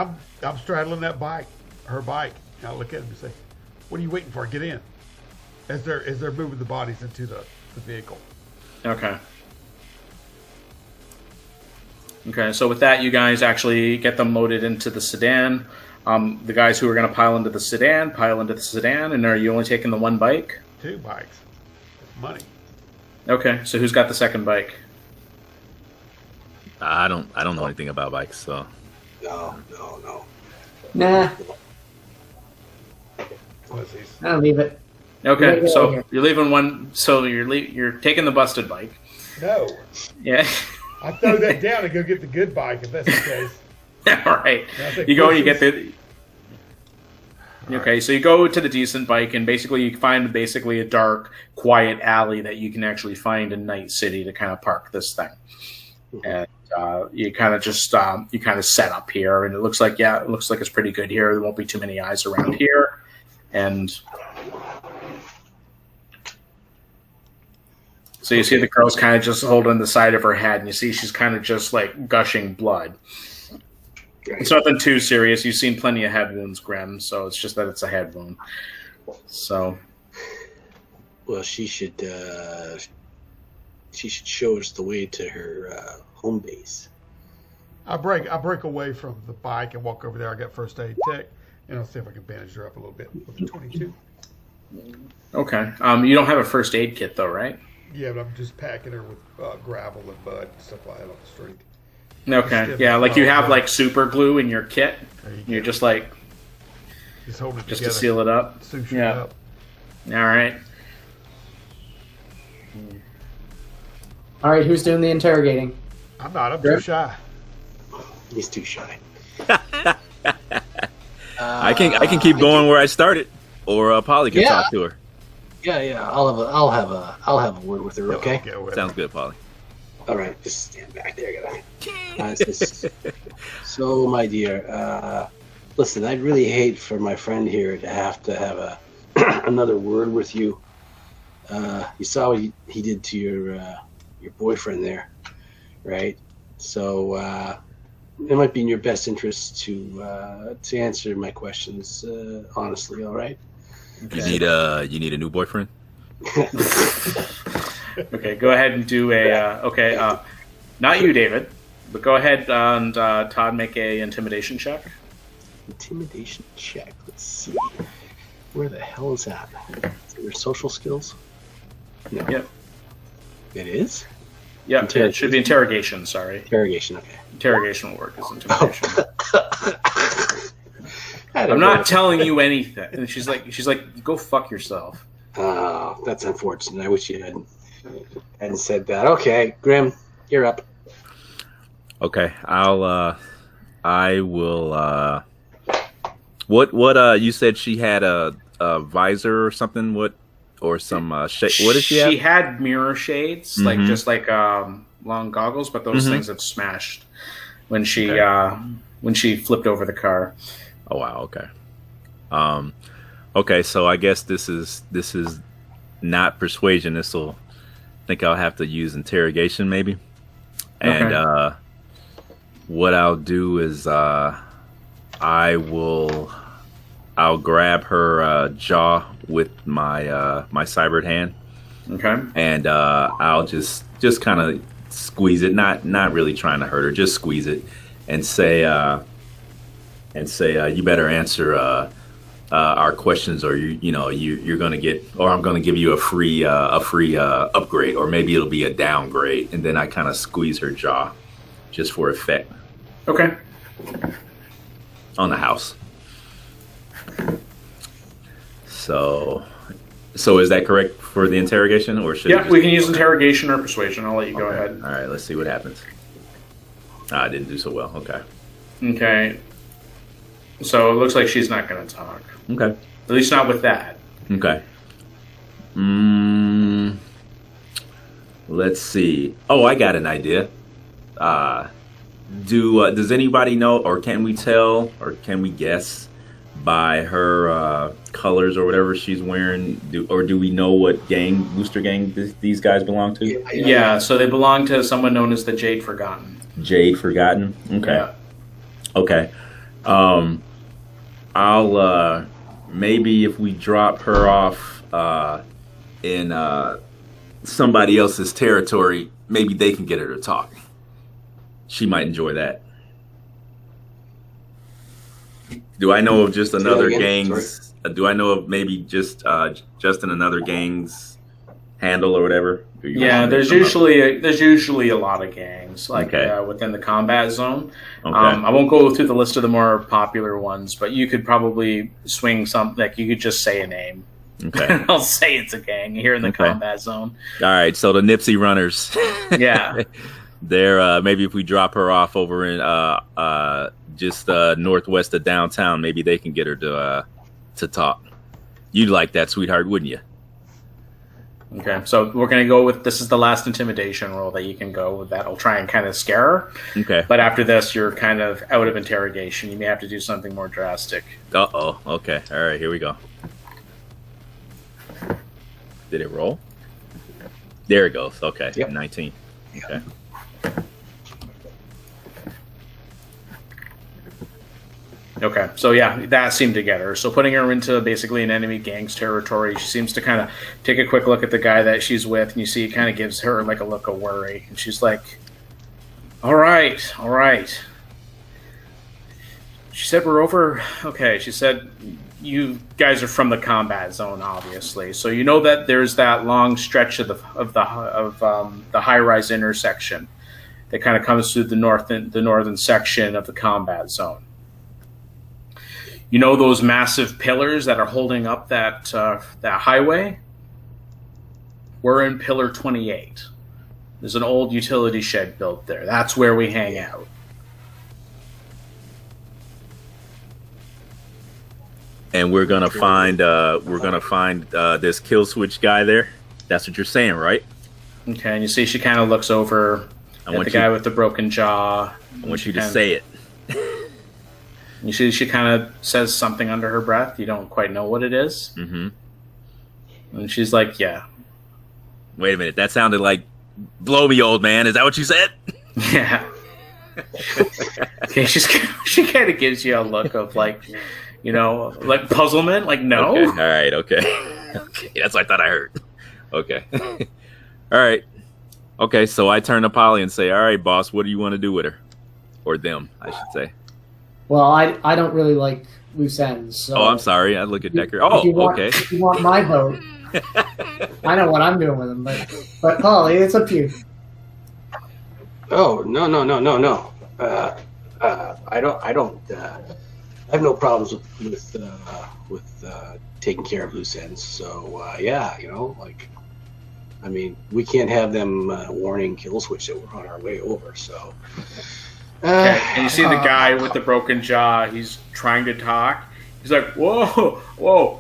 I'm straddling that bike, her bike. And I look at him and say, "What are you waiting for? Get in." As they're moving the bodies into the vehicle. Okay. Okay, so with that, you guys actually get them loaded into the sedan. The guys who are going to pile into the sedan, and are you only taking the one bike? 2 bikes. Money. Okay, so who's got the second bike? I don't know anything about bikes, so No. nah. What's these? I'll leave it. Okay, Yeah, so yeah. you're leaving one. So you're taking the busted bike. No. Yeah. I throw that down and go get the good bike if that's the case. All right. I think You go and you get pushes- the. Okay, so you go to the decent bike, and basically you find a dark, quiet alley that you can actually find in Night City to kind of park this thing. And you kind of just set up here, and it looks like it's pretty good here. There won't be too many eyes around here, and so you see the girl's kind of just holding the side of her head, and you see she's kind of just like gushing blood. Right. It's nothing too serious. You've seen plenty of head wounds, Grim, so it's just that it's a head wound. So, Well, she should show us the way to her home base. I break away from the bike and walk over there. I got first aid tech, and I'll see if I can bandage her up a little bit with the 22. okay. You don't have a first aid kit, though, right? Yeah, but I'm just packing her with gravel and mud and stuff like that on the street. Okay. Yeah, like you have like super glue in your kit. There you You're go. just like Just hold it just together. to seal it up. Suture Yeah. it up. All right. All right, who's doing the interrogating? I'm not. I'm Sure. too shy. He's too shy. I can keep going where I started, or Polly can Yeah. talk to her. Yeah. I'll have a word with her. Okay. Go with Sounds it. good, Polly. All right. Just stand back there, So, my dear, listen. I'd really hate for my friend here to have a another word with you. You saw what he did to your boyfriend there, right? So it might be in your best interest to answer my questions honestly. All right. You need a new boyfriend. Okay. Go ahead and do a not you, David, but go ahead and Todd make a intimidation check. Intimidation check. Let's see. Where the hell is that? Is there social skills? No. Yep. It is? Yeah, it should be interrogation. Sorry, Interrogation, okay. interrogation will work as intimidation. I don't I'm know. not telling you anything. And she's like, go fuck yourself. Oh, that's unfortunate. I wish you hadn't said that. Okay, Grim, you're up. Okay, I will. What? You said she had a visor or something. What or some shade. What did she have? She had mirror shades, like just like long goggles, but those things have smashed when she flipped over the car. Oh wow, okay. Okay, so I guess this is not persuasion. I think I'll have to use interrogation maybe. And what I'll do is I'll grab her jaw with my my cybered hand. Okay. And I'll just kind of squeeze it, not really trying to hurt her, just squeeze it, and say you better answer our questions, or you're gonna get, or I'm gonna give you a free upgrade, or maybe it'll be a downgrade. And then I kind of squeeze her jaw, just for effect. Okay. On the house. So is that correct for the interrogation, or should? Yeah, we can use interrogation or persuasion. I'll let you go ahead. All right, let's see what happens. I didn't do so well. Okay. Okay. So it looks like she's not going to talk. Okay. At least not with that. Okay. Let's see. Oh, I got an idea. Does anybody know, or can we tell, or can we guess by her colors or whatever she's wearing? Do we know what booster gang these guys belong to? Yeah, so they belong to someone known as the Jade Forgotten. Jade Forgotten? Okay. Yeah. Okay. I'll maybe if we drop her off in somebody else's territory, maybe they can get her to talk. She might enjoy that. Do I know of just another gang's? Do I know of maybe just in another gang's handle or whatever? Yeah, there's usually a lot of gangs within the combat zone. Okay. I won't go through the list of the more popular ones, but you could probably swing something. Like you could just say a name. Okay. I'll say it's a gang here in the combat zone. All right, so the Nipsey Runners. Yeah. They're maybe if we drop her off over in just northwest of downtown, maybe they can get her to talk. You'd like that, sweetheart, wouldn't you? Okay, so we're going to go with, this is the last intimidation roll that you can go with. That'll try and kind of scare her. Okay. But after this, you're kind of out of interrogation. You may have to do something more drastic. Uh-oh. Okay. All right, here we go. Did it roll? There it goes. Okay. Yep. 19. Okay. Okay, so yeah, that seemed to get her. So putting her into basically an enemy gang's territory, she seems to kind of take a quick look at the guy that she's with, and you see it kind of gives her like a look of worry. And she's like, all right. She said, we're over. Okay, she said, you guys are from the combat zone, obviously. So you know that there's that long stretch of the high-rise intersection that kind of comes through the northern section of the combat zone. You know those massive pillars that are holding up that highway? We're in pillar 28. There's an old utility shed built there. That's where we hang out. And we're gonna find this kill switch guy there. That's what you're saying, right? Okay, and you see she kind of looks over at the guy with the broken jaw. I want you to say it. You see she kind of says something under her breath. You don't quite know what it is. Mm-hmm. And she's like, yeah. Wait a minute. That sounded like, blow me, old man. Is that what you said? Yeah. Okay, she kind of gives you a look of like, like puzzlement. Like, no. Okay. All right. Okay. Okay. That's what I thought I heard. Okay. All right. Okay. So I turn to Polly and say, all right, boss, what do you want to do with her? Or them, I should say. Well, I don't really like loose ends. So I'm sorry. I look at Decker. Okay. If you want my vote, I know what I'm doing with them, but Polly, it's up to you. Oh, no. I have no problems with taking care of loose ends. So yeah, I mean, we can't have them warning kill switch that we're on our way over. So. Okay. And you see the guy with the broken jaw. He's trying to talk. He's like, whoa,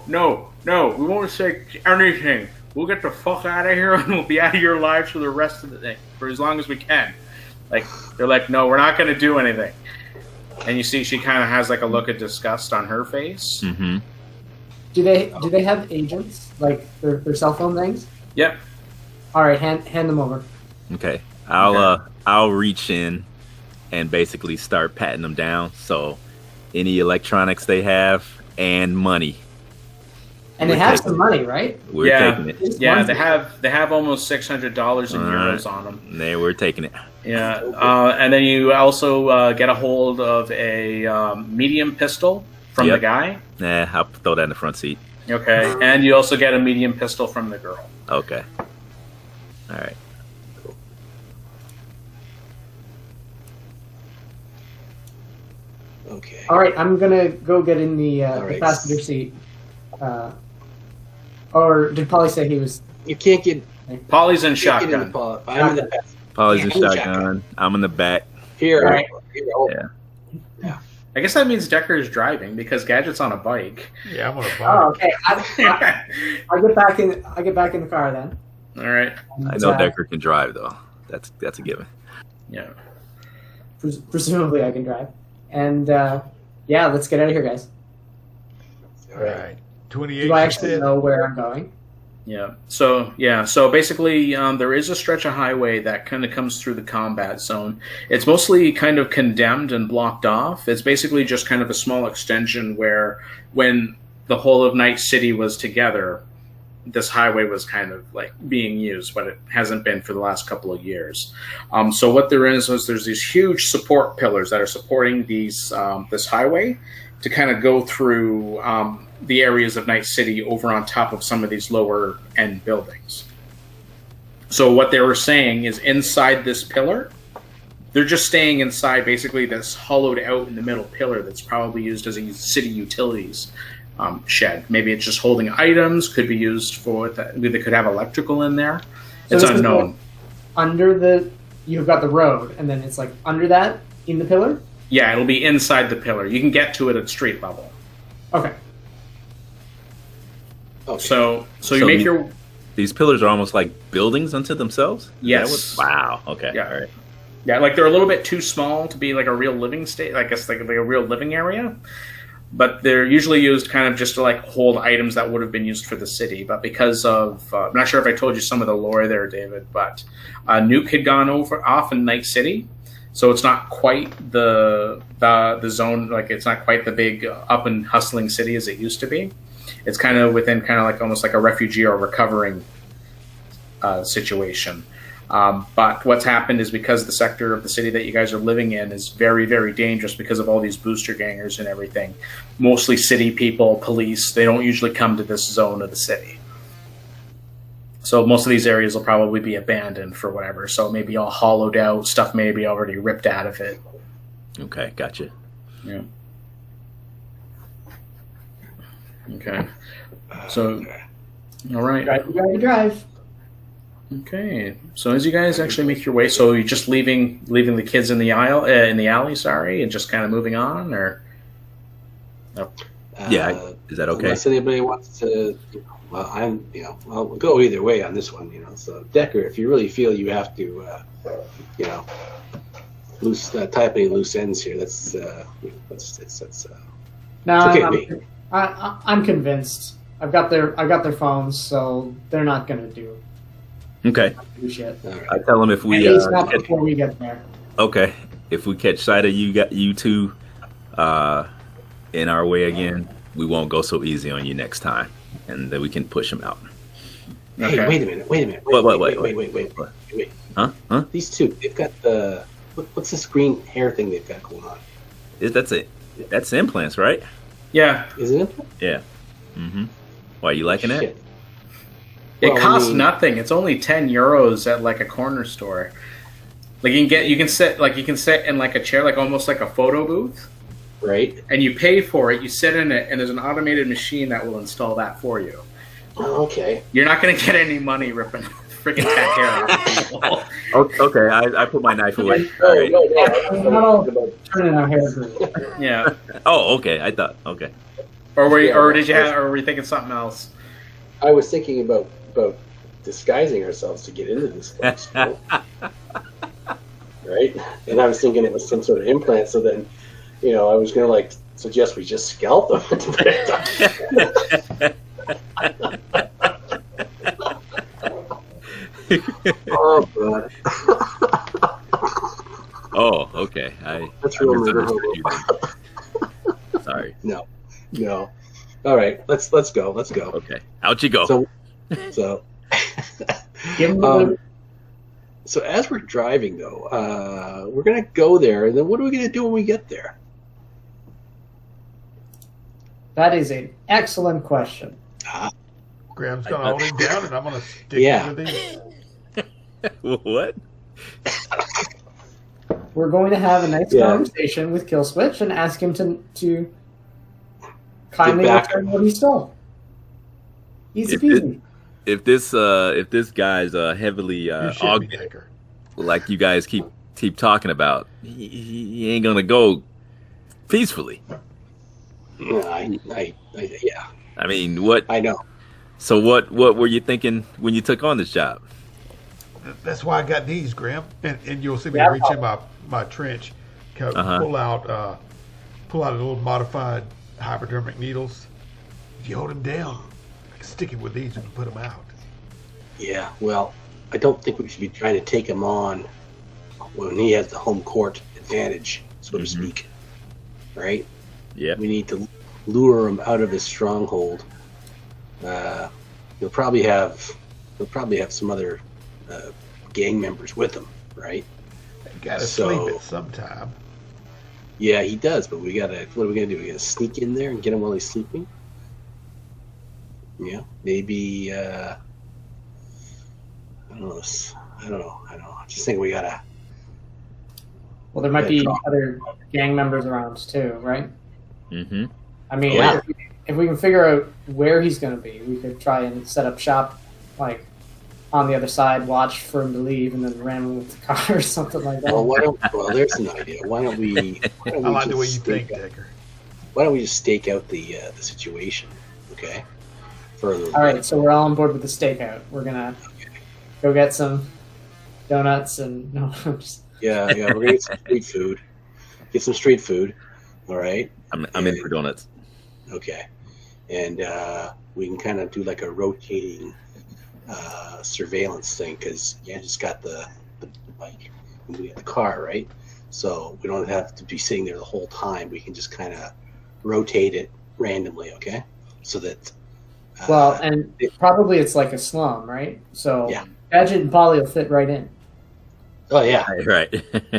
no, No, we won't say anything. We'll get the fuck out of here and we'll be out of your lives for the rest of the day, for as long as we can. Like, they're like, no, we're not going to do anything. And you see she kind of has like a look of disgust on her face. Mm-hmm. Do they have agents, like their cell phone things? Yep. All right, hand them over. Okay. I'll reach in and basically start patting them down. So any electronics they have and money. And they have some money, right? We're taking it. Yeah, they have almost $600 in euros on them. We're taking it. Yeah, and then you also get a hold of a medium pistol from the guy. Nah, I'll throw that in the front seat. Okay, and you also get a medium pistol from the girl. Okay. All right. Cool. Okay. All right, I'm gonna go get in the right. passenger seat. Or did Polly say he was? You can't get. Polly's in you can't get in shotgun. the Paul. I'm in the passenger. Polly's in Yeah, I'm shotgun. I'm in the back. Here. All right. Here. Yeah. I guess that means Decker is driving because Gadget's on a bike. Yeah, I'm on a Oh, bike. okay. I get back in. I get back in the car then. All right. I know Decker can drive though. That's a given. Yeah. Presumably, I can drive. And yeah, let's get out of here, guys. All right. 28. Do I actually know where I'm going? Yeah. So basically, there is a stretch of highway that kind of comes through the combat zone. It's mostly kind of condemned and blocked off. It's basically just kind of a small extension where, when the whole of Night City was together, this highway was kind of like being used, but it hasn't been for the last couple of years. So what there is there's these huge support pillars that are supporting these this highway to kind of go through the areas of Night City over on top of some of these lower end buildings. So what they were saying is inside this pillar, they're just staying inside basically this hollowed out in the middle pillar that's probably used as a city utilities shed. Maybe it's just holding items, could be used for that. They could have electrical in there. So It's this is unknown. Under you've got the road, and then it's like under that in the pillar. Yeah, it'll be inside the pillar. You can get to it at street level. Okay. Okay. So you make your These pillars are almost like buildings unto themselves? Is that Yes. wow. Okay. Yeah. All right. Yeah, like they're a little bit too small to be like a real living state. I guess like a real living area, but they're usually used kind of just to like hold items that would have been used for the city. But because of I'm not sure if I told you some of the lore there, David, but a nuke had gone off in Night City, so it's not quite the zone. Like it's not quite the big up and hustling city as it used to be. It's kind of within kind of like almost like a refugee or recovering situation. But what's happened is because the sector of the city that you guys are living in is very, very dangerous because of all these booster gangers and everything. Mostly city people, police, they don't usually come to this zone of the city. So most of these areas will probably be abandoned for whatever. So maybe all hollowed out, stuff may be already ripped out of it. Okay. Gotcha. Yeah. Okay. So, all right. Drive. Okay, so as you guys actually make your way, so you're just leaving the kids in the alley, sorry, and just kind of moving on, or Yeah. Is that okay? Unless anybody wants to, well, I'll go either way on this one, So Decker, if you really feel you have to, type any loose ends here, that's No, okay with me. I'm convinced. I've got their phones, so they're not gonna do Okay. shit. All right. I tell them if At we least not before we get there. okay, if we catch sight of you two in our way again, we won't go so easy on you next time, and then we can push them out. Okay. Hey, wait a minute. Wait. Wait. Huh? These two, they've got the what's this green hair thing they've got going on? That's it. That's implants, right? yeah, Is it? Yeah. Mm-hmm. Why, you liking it? Shit. it Well, I costs mean- nothing. It's only €10 at like a corner store. Like you can sit in like a chair, like almost like a photo booth, Right. and you pay for it. You sit in it, and there's an automated machine that will install that for you. Oh, okay. You're not going to get any money ripping freaking tech hair out of people. Okay, I put my knife away. No, All right. no, Turning our hair green. Yeah. Oh, okay. I thought. Okay. Or were you, Yeah, or did you well, have, or were you thinking something else? I was thinking about disguising ourselves to get into this place, right? And I was thinking it was some sort of implant. So then, I was gonna like suggest we just scalp them. Oh God. Oh, okay. That's I real murder misunderstood you then. Sorry. No. All right, let's go. Let's go. Okay, out you go. So, Give him the so as we're driving though, we're gonna go there, and then what are we gonna do when we get there? That is an excellent question. Graham's gonna hold him down, and I'm gonna stick Yeah. with him. What? We're going to have a nice Yeah. conversation with Killswitch and ask him to kindly back. return what he stole. Easy If it- peasy. If this guy's heavily You should be, augmented, Decker. like you guys keep talking about, he ain't gonna go peacefully. Yeah, I mean, what? I know. So what were you thinking when you took on this job? That's why I got these, Graham. And you'll see me Yeah. reach in my trench, pull out a little modified hypodermic needles. If you hold him down, I can stick him with these and put him out. Yeah, well, I don't think we should be trying to take him on when he has the home court advantage, so to speak. Right? Yeah. We need to lure him out of his stronghold. He'll probably have some other gang members with him, right? You gotta So- sleep at some time. Yeah, he does, but what are we gonna do? We gotta sneak in there and get him while he's sleeping? Yeah, maybe. I don't know. I don't know. I just think we gotta. Well, there might be Yeah. other gang members around too, right? Mm-hmm. I mean, Yeah. if we can figure out where he's going to be, we could try and set up shop, like, on the other side, watch for him to leave, and then ram him with the car or something like that. Well, there's an idea. Why don't we? I like the way you think, Decker. Why don't we just stake out the situation? Okay. Further. All right, so we're all on board with the stakeout. We're gonna go get some donuts and no, just Yeah. We're gonna get some street food. Get some street food. All right. I'm in for donuts. Okay. And we can kind of do like a rotating surveillance thing because just got the bike and we got the car, right? So we don't have to be sitting there the whole time. We can just kind of rotate it randomly, okay? So that well, and probably it's like a slum, right? So Yeah. Gadget and Polly will fit right in. oh yeah, Right.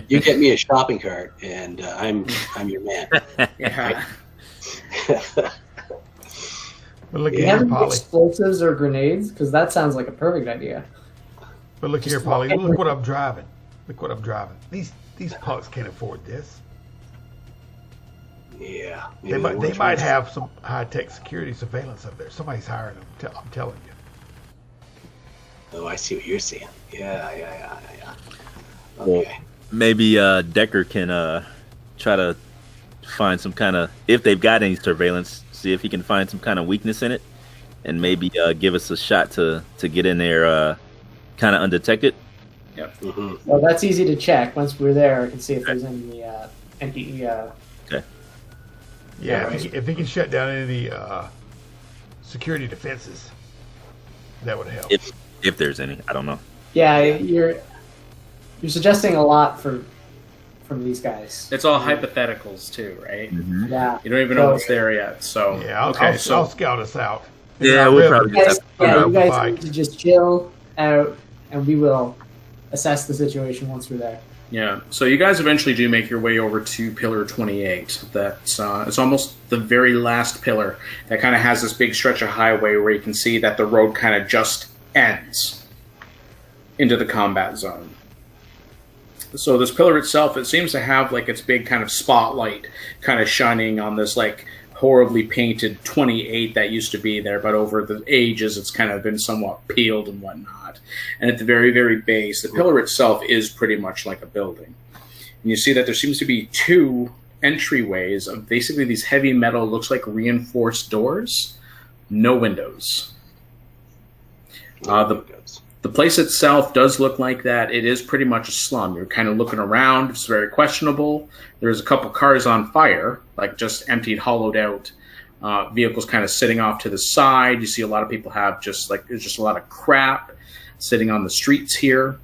you get me a shopping cart and I'm your man. Yeah. But look Do you here, have any Polly. explosives or grenades? Because that sounds like a perfect idea. But look here, Just Polly. walk in. Look what I'm driving. Look what I'm driving. These punks can't afford this. Yeah. They might have some high tech security surveillance up there. Somebody's hiring them. I'm telling you. Oh, I see what you're saying. Yeah. Well, Okay. maybe Decker can try to find some kind of, if they've got any surveillance, see if he can find some kind of weakness in it, and maybe give us a shot to get in there kind of undetected. Mhm. Well, that's easy to check. Once we're there, I can see if there's any empty. Yeah, right. if he can shut down any security defenses, that would help. If there's any, I don't know. Yeah, you're suggesting a lot from these guys. It's all hypotheticals too, right? Yeah. You don't even know what's there yet. So Yeah, I'll scout us out. Yeah, And we'll I'll probably rev- just Yeah, have you to guys bike. need to just chill out, and we will assess the situation once we're there. yeah, so you guys eventually do make your way over to Pillar 28. That's it's almost the very last pillar that kind of has this big stretch of highway where you can see that the road kind of just ends into the combat zone. So this pillar itself, it seems to have like its big kind of spotlight kind of shining on this like horribly painted 28 that used to be there, but over the ages it's kind of been somewhat peeled and whatnot. And at the very, very base, the pillar itself is pretty much like a building. And you see that there seems to be two entryways of basically these heavy metal, looks like reinforced doors, no windows. The place itself does look like that. It is pretty much a slum. You're kind of looking around. It's very questionable. There's a couple cars on fire, like just emptied, hollowed out vehicles kind of sitting off to the side. You see a lot of people have there's just a lot of crap sitting on the streets here.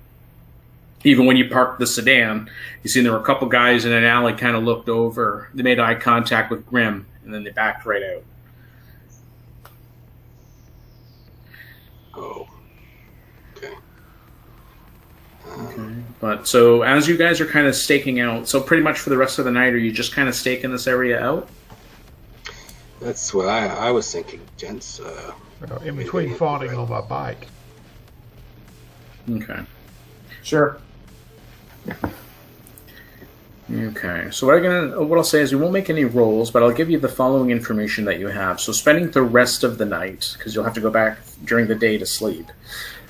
Even when you parked the sedan, you see there were a couple guys in an alley kind of looked over. They made eye contact with Grim, and then they backed right out. Oh. Okay. But so as you guys are kind of staking out, so pretty much for the rest of the night, are you just kind of staking this area out? That's what I was thinking, gents. In between fawning on my bike. Okay. Sure. Okay. So what I'll say is we won't make any rolls, but I'll give you the following information that you have. So spending the rest of the night, because you'll have to go back during the day to sleep.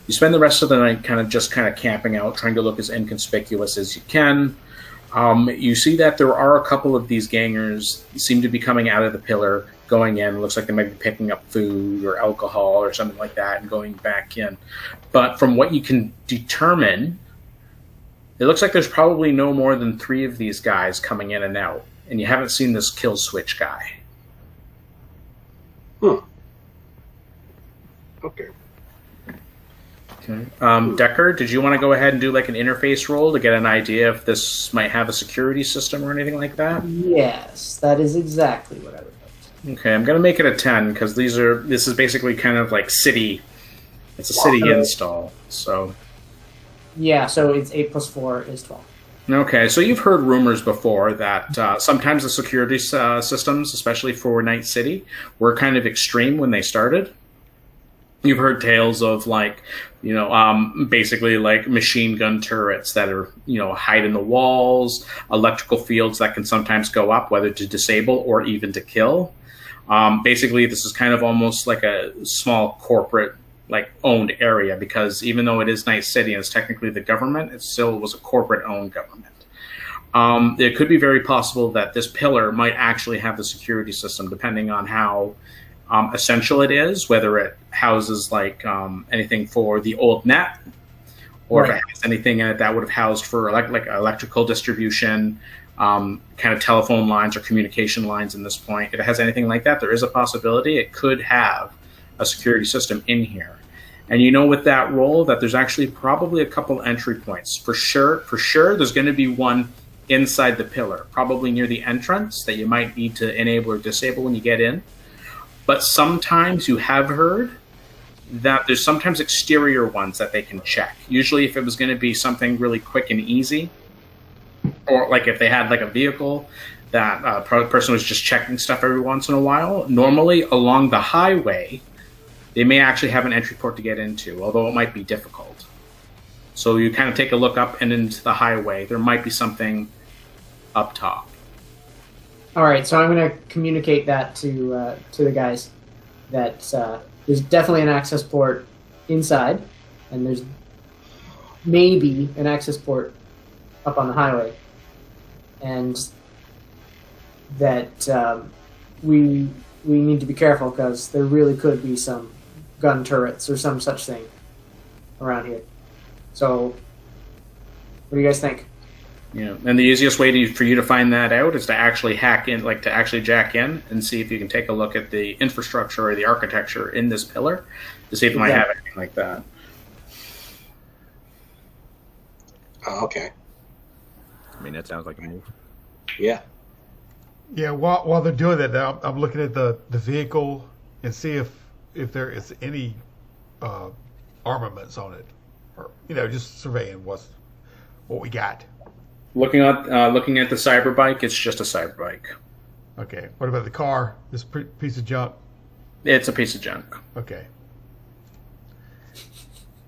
You spend the rest of the night kind of camping out, trying to look as inconspicuous as you can. You see that there are a couple of these gangers seem to be coming out of the pillar, going in. Looks like they might be picking up food or alcohol or something like that and going back in. But from what you can determine, it looks like there's probably no more than 3 of these guys coming in and out. And you haven't seen this kill switch guy. Okay. Okay. Decker, did you want to go ahead and do like an interface roll to get an idea if this might have a security system or anything like that? Yes, that is exactly what I would like to. Okay, I'm going to make it a 10 because this is basically kind of like city. It's a city install, so. Yeah, so it's 8 plus 4 is 12. Okay, so you've heard rumors before that sometimes the security systems, especially for Night City, were kind of extreme when they started. You've heard tales of basically like machine gun turrets that are, hide in the walls, electrical fields that can sometimes go up, whether to disable or even to kill. Basically, this is kind of almost like a small corporate owned area, because even though it is Night City and it's technically the government, it still was a corporate owned government. It could be very possible that this pillar might actually have the security system, depending on how essential it is, whether it houses anything for the old net, or if it has anything in it that would have housed for like electrical distribution, kind of telephone lines or communication lines. In this point, if it has anything like that, there is a possibility it could have a security system in here. And with that roll that there's actually probably a couple entry points. For sure, there's going to be one inside the pillar, probably near the entrance, that you might need to enable or disable when you get in. But sometimes you have heard that there's sometimes exterior ones that they can check. Usually if it was going to be something really quick and easy, or like if they had like a vehicle that a person was just checking stuff every once in a while, normally along the highway, they may actually have an entry port to get into, although it might be difficult. So you kind of take a look up and into the highway. There might be something up top. All right, so I'm going to communicate that to the guys that there's definitely an access port inside, and there's maybe an access port up on the highway, and that we need to be careful because there really could be some gun turrets or some such thing around here. So, what do you guys think? Yeah, and the easiest way for you to find that out is to actually hack in, to actually jack in and see if you can take a look at the infrastructure or the architecture in this pillar to see if it might have anything like that. Oh, okay. I mean, that sounds like a move. Yeah. Yeah, while they're doing that, I'm looking at the vehicle and see if there is any armaments on it, or just surveying what we got. Looking at the cyber bike, it's just a cyber bike. Okay. What about the car? This piece of junk. It's a piece of junk. Okay.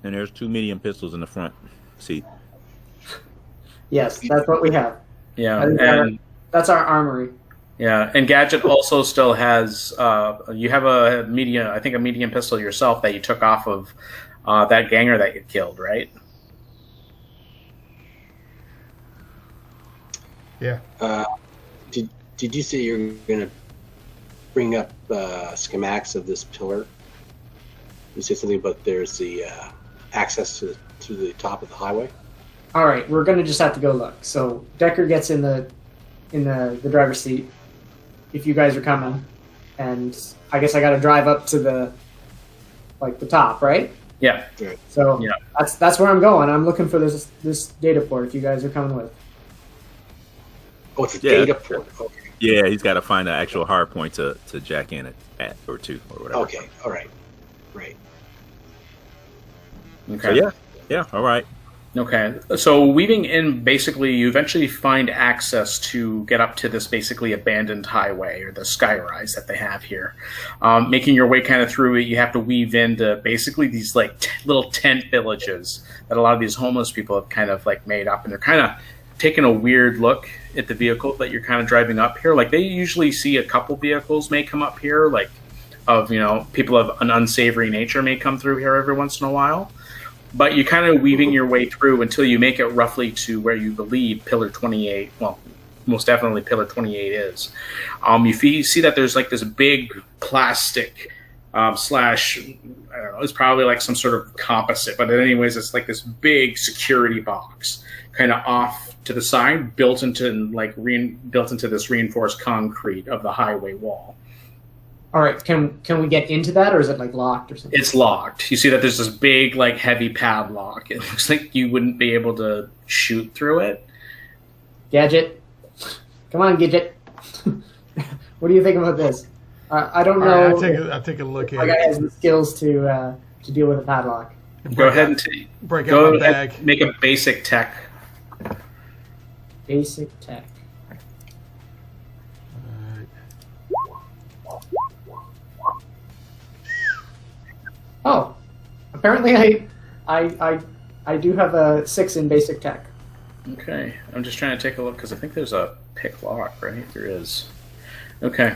And there's 2 medium pistols in the front seat. Yes, that's what we have. Yeah, and that's our armory. Yeah, and Gadget also still has. You have a medium pistol yourself that you took off of that ganger that you killed, right? Yeah. Did you say you're going to bring up schematics of this pillar? You said something about there's the access to the top of the highway. All right, we're gonna just have to go look. So Decker gets in the driver's seat. If you guys are coming, and I guess I got to drive up to the top, right? Yeah. So Yeah. that's where I'm going. I'm looking for this data port. If you guys are coming with. Oh, it's a Yeah. data port. Okay. Yeah, he's got to find an actual hard point to jack in at or two or whatever. Okay. All right. Right. Okay. So yeah, all right. Okay, so weaving in, basically, you eventually find access to get up to this basically abandoned highway, or the skyrise that they have here. Making your way kind of through it, you have to weave into basically these little tent villages that a lot of these homeless people have kind of made up, and they're kind of taking a weird look at the vehicle that you're kind of driving up here. Like, they usually see a couple vehicles may come up here, people of an unsavory nature may come through here every once in a while. But you're kind of weaving your way through until you make it roughly to where you believe Pillar 28, well, most definitely Pillar 28 is. You see that there's this big plastic slash, I don't know, it's probably some sort of composite, but anyways, it's this big security box kind of off to the side, built into this reinforced concrete of the highway wall. All right, can we get into that, or is it locked or something? It's locked. You see that there's this big, heavy padlock. It looks like you wouldn't be able to shoot through it. Gadget, come on, Gadget. What do you think about this? I don't know. Right, I'll take a look at my guy has the skills to deal with a padlock. Go ahead and break out my bag. make a basic tech. Basic tech. Oh, apparently I do have a 6 in basic tech. Okay, I'm just trying to take a look because I think there's a pick lock, right? There is. Okay.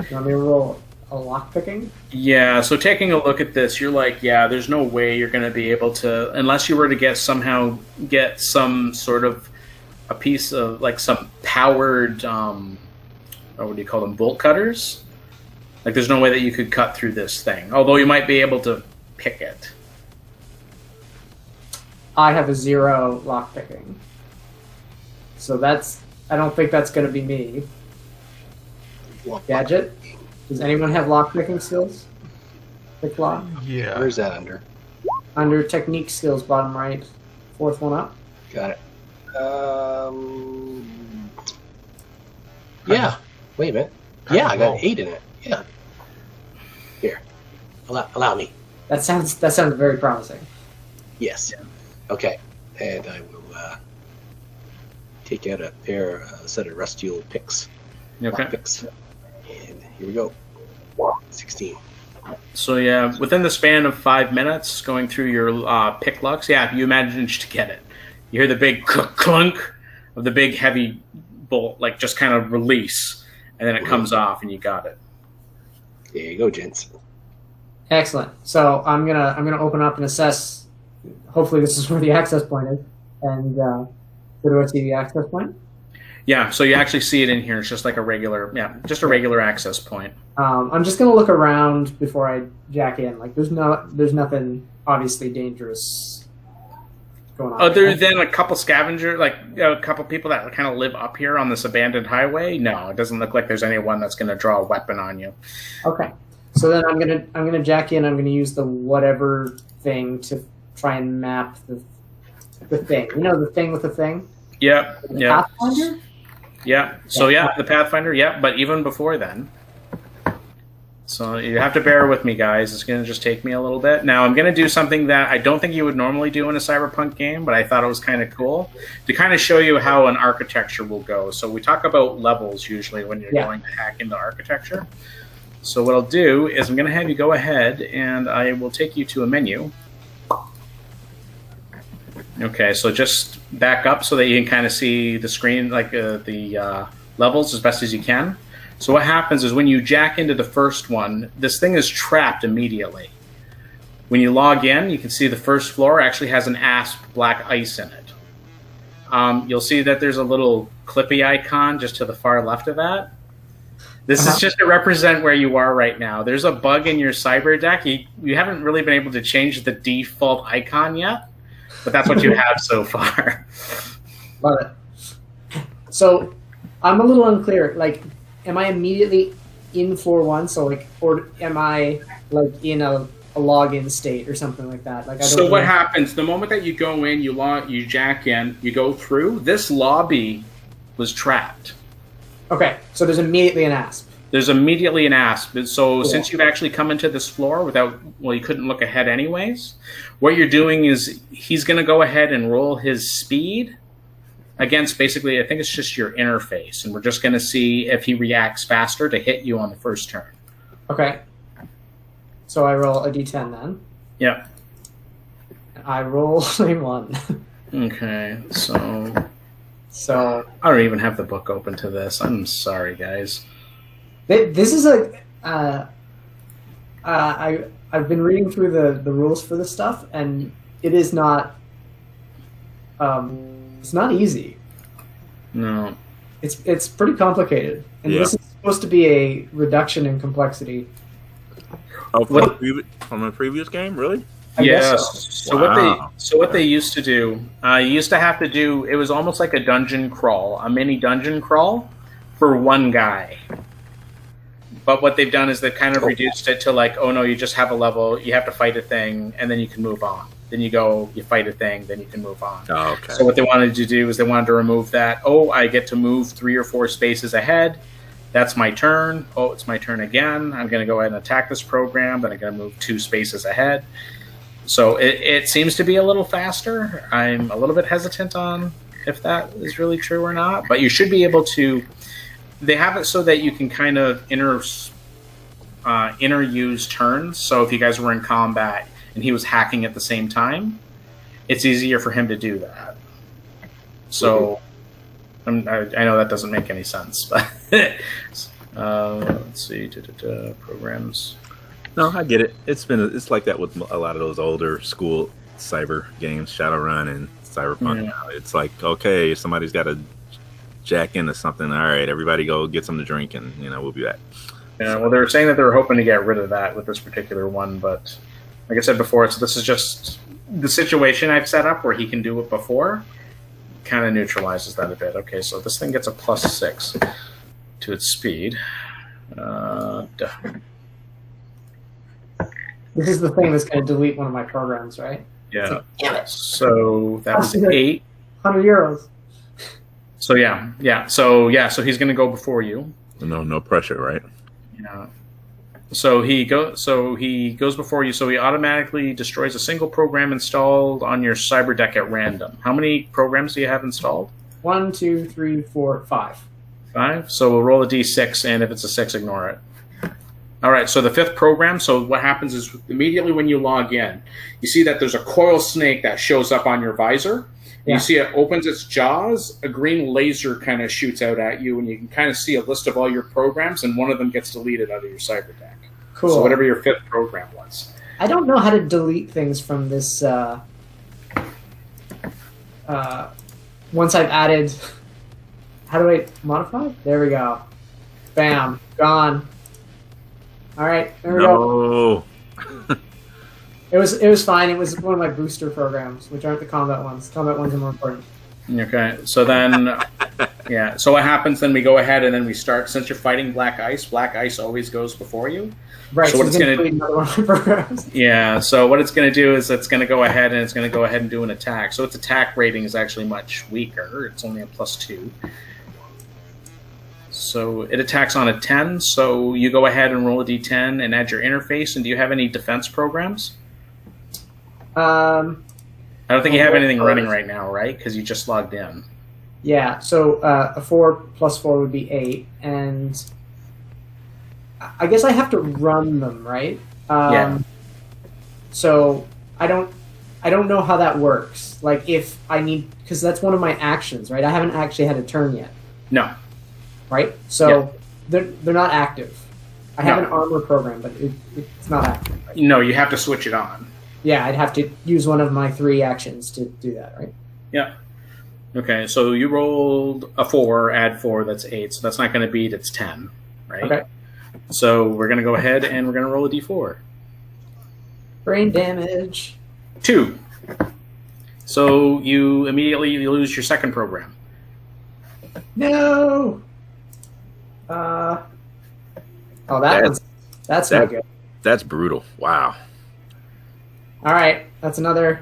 You want me to roll a lock picking? Yeah, so taking a look at this, you're there's no way you're going to be able to, unless you were to get some sort of a piece of, some powered, what do you call them, bolt cutters? There's no way that you could cut through this thing, although you might be able to pick it. I have a 0 lock picking. So I don't think that's going to be me. Gadget? Does anyone have lock picking skills? Pick lock? Yeah. Where's that under? Under technique skills, bottom right. 4th one up. Got it. Yeah. Wait a minute. Yeah, I got 8 in it. Yeah. Here. Allow me. That sounds very promising. Yes. Okay. And I will take out a set of rusty old picks. Okay. Picks. And here we go. 16. So yeah, within the span of 5 minutes, going through your pick locks, you managed to get it. You hear the big clunk of the big heavy bolt, just kind of release, and then it comes off, and you got it. There you go, gents. Excellent. So I'm gonna open up and assess. Hopefully, this is where the access point is. And where do I see the access point? Yeah. So you actually see it in here. It's just a regular access point. I'm just gonna look around before I jack in. There's nothing obviously dangerous going on. Other than a couple scavenger, a couple people that kind of live up here on this abandoned highway. No, it doesn't look like there's anyone that's going to draw a weapon on you. Okay. So then I'm gonna jack in. I'm gonna use the whatever thing to try and map the thing. You know, the thing with the thing. Yep. The Pathfinder. Yeah. So the Pathfinder. Yeah, but even before then. So you have to bear with me, guys. It's going to just take me a little bit. Now I'm going to do something that I don't think you would normally do in a cyberpunk game, but I thought it was kind of cool to kind of show you how an architecture will go. So we talk about levels usually when you're going to hack into architecture. So what I'll do is I'm going to have you go ahead and I will take you to a menu. Okay, so just back up so that you can kind of see the screen, the levels as best as you can. So what happens is when you jack into the first one, this thing is trapped immediately. When you log in, you can see the first floor actually has an asp black ice in it. you'll see that there's a little Clippy icon just to the far left of that. This is just to represent where you are right now. There's a bug in your cyber deck. You haven't really been able to change the default icon yet, but that's what you have so far. Love it. So I'm a little unclear. Like, am I immediately in 4.1? So like, or am I like in a login state or something like that? Like, I don't So know. what happens the moment that you go in, you jack in, you go through. This lobby was trapped. Okay, so there's immediately an ASP. There's immediately an ASP. So Cool. since you've actually come into this floor you couldn't look ahead anyways, what you're doing is he's going to go ahead and roll his speed against basically, I think it's just your interface. And we're just going to see if he reacts faster to hit you on the first turn. Okay. So I roll a d10 then. Yeah. I roll a 1. Okay, so So I don't even have the book open to this. I'm sorry, guys. this is I've been reading through the rules for this stuff, and it is not it's not easy. No. It's pretty complicated, and Yeah. this is supposed to be a reduction in complexity. Oh, What- from a previous game, really? I guess Yes. so. Wow. So what they used to do, you used to have to do. It was almost like a dungeon crawl, a mini dungeon crawl, for one guy. But what they've done is they've kind of reduced it to like, oh no, you just have a level, you have to fight a thing, and then you can move on. Then you go, you fight a thing, then you can move on. Oh, okay. So what they wanted to do is they wanted to remove that. Oh, I get to move 3 or 4 spaces ahead. That's my turn. Oh, it's my turn again. I'm going to go ahead and attack this program, but I'm going to move 2 spaces ahead. So it seems to be a little faster. I'm a little bit hesitant on if that is really true or not, but you should be able to. They have it so that you can kind of interuse turns. So if you guys were in combat and he was hacking at the same time, it's easier for him to do that. So I know that doesn't make any sense, but let's see, programs. No, I get it. It's like that with a lot of those older school cyber games, Shadowrun and Cyberpunk. Yeah. It's like, okay, somebody's got to jack into something. All right, everybody go get something to drink, and we'll be back. Yeah, well, they were saying that they were hoping to get rid of that with this particular one, but like I said before, so this is just the situation I've set up where he can do it before. Kind of neutralizes that a bit. Okay, so this thing gets a +6 to its speed. This is the thing that's going to delete one of my programs, right? Yeah. Damn it. So that was That's good. 8. €100. So so he's going to go before you. No pressure, right? Yeah. So he goes before you. So he automatically destroys a single program installed on your cyber deck at random. How many programs do you have installed? 1, 2, 3, 4, 5. 5. So we'll roll a d6, and if it's a 6, ignore it. All right. So the 5th program. So what happens is immediately when you log in, you see that there's a coil snake that shows up on your visor. Yeah. You see it opens its jaws. A green laser kind of shoots out at you, and you can kind of see a list of all your programs, and one of them gets deleted out of your cyber deck. Cool. So whatever your 5th program was. I don't know how to delete things from this. Once I've added, how do I modify? There we go. Bam, gone. All right, there we go. No. It was fine. It was one of my booster programs, which aren't the combat ones. Combat ones are more important. Okay. So then, yeah. So what happens then? We go ahead and then we start. Since you're fighting black ice always goes before you. Right. So what it's it's gonna gonna- delete another one of my programs. Yeah, so what it's going to do is it's going to go ahead and do an attack. So its attack rating is actually much weaker. It's only a +2. So it attacks on a 10. So you go ahead and roll a d10 and add your interface. And do you have any defense programs? I don't think you have anything running right now, right? Because you just logged in. Yeah. So a 4 + 4 would be 8, and I guess I have to run them, right? Yeah. So I don't know how that works. Like if I need, because that's one of my actions, right? I haven't actually had a turn yet, No. right? So they're not active. I have No. an armor program, but it's not active. Right? No, you have to switch it on. Yeah, I'd have to use one of my 3 actions to do that, right? Yeah. Okay, so you rolled a 4, add 4, that's 8. So that's not going to beat its 10, right? Okay. So we're going to go ahead and we're going to roll a d4. Brain damage. 2. So you immediately lose your second program. No. Oh, that's not good. That's brutal. Wow. All right, that's another.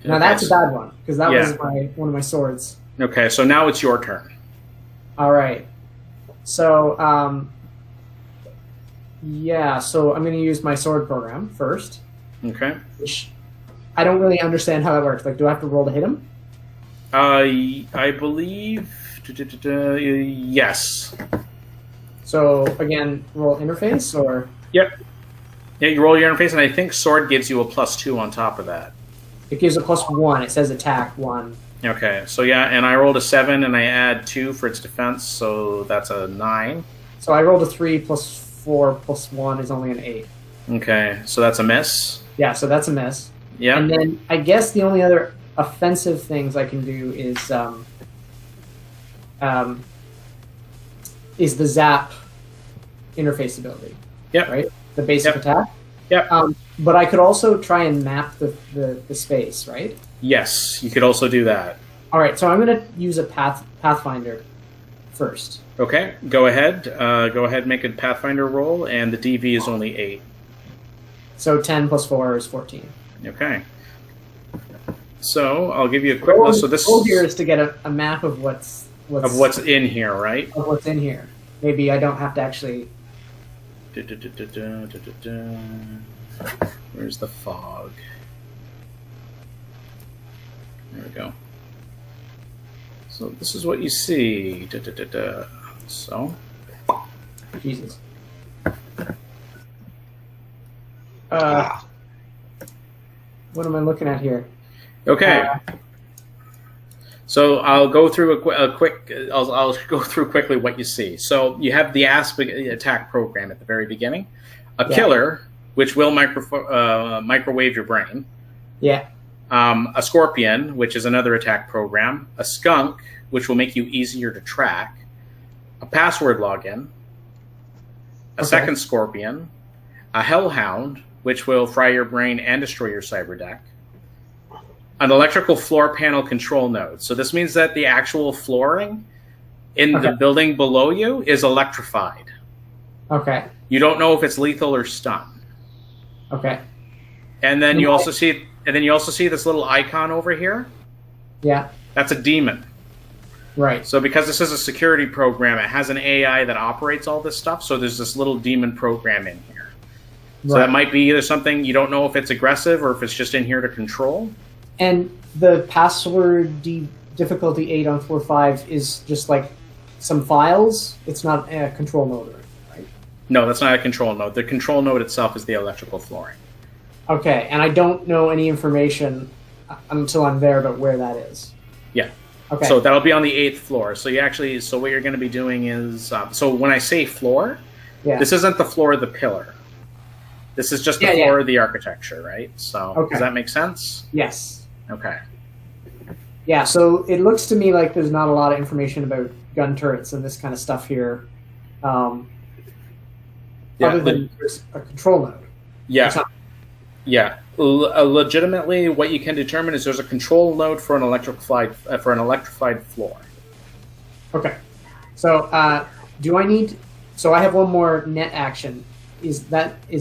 Now that's a bad one because that was one of my swords. Okay, so now it's your turn. All right. So so I'm going to use my sword program first. Okay. Which I don't really understand how that works. Like, do I have to roll to hit him? I believe. Yes. So again, roll interface or. Yep. Yeah, you roll your interface, and I think sword gives you a +2 on top of that. It gives a +1. It says attack 1. Okay, so yeah, and I rolled a 7, and I add 2 for its defense, so that's a 9. So I rolled a 3 +4 +1 is only an 8. Okay, so that's a miss. Yeah, so that's a miss. Yeah. And then I guess the only other offensive things I can do is the zap interface ability. Yep. Right? The basic attack. Yep. But I could also try and map the space, right? Yes, you could also do that. All right, so I'm going to use a Pathfinder first. Okay, go ahead. Go ahead and make a Pathfinder roll, and the DV is only 8. So 10 + 4 is 14. Okay. So I'll give you a quick. So this goal here is to get a map of what's in here, right? Of what's in here. Maybe I don't have to actually. Where's the fog? There we go. So this is what you see. So. Jesus. What am I looking at here? Okay. So I'll go through a quick. I'll go through quickly what you see. So you have the attack program at the very beginning, a killer which will microwave your brain. Yeah. A scorpion, which is another attack program. A skunk, which will make you easier to track. A password login. A second scorpion. A hellhound, which will fry your brain and destroy your cyber deck. An electrical floor panel control node. So this means that the actual flooring in the building below you is electrified. Okay. You don't know if it's lethal or stun. Okay. And then you also see this little icon over here. Yeah. That's a demon. Right. So because this is a security program, it has an AI that operates all this stuff. So there's this little demon program in here. So that might be either something you don't know if it's aggressive or if it's just in here to control. And the password difficulty 8 on floor 5 is just like some files. It's not a control node, right? No, that's not a control node. The control node itself is the electrical flooring. Okay, and I don't know any information until I'm there about where that is. Yeah. Okay. So that'll be on the 8th floor. So what you're going to be doing is, so when I say floor, this isn't the floor of the pillar. This is just the floor of the architecture, right? So does that make sense? Yes. Okay. Yeah, so it looks to me like there's not a lot of information about gun turrets and this kind of stuff here. Other than there's a control node. Yeah. Yeah. Legitimately, what you can determine is there's a control node for an electrified floor. Okay. So do I need... So I have one more net action. Is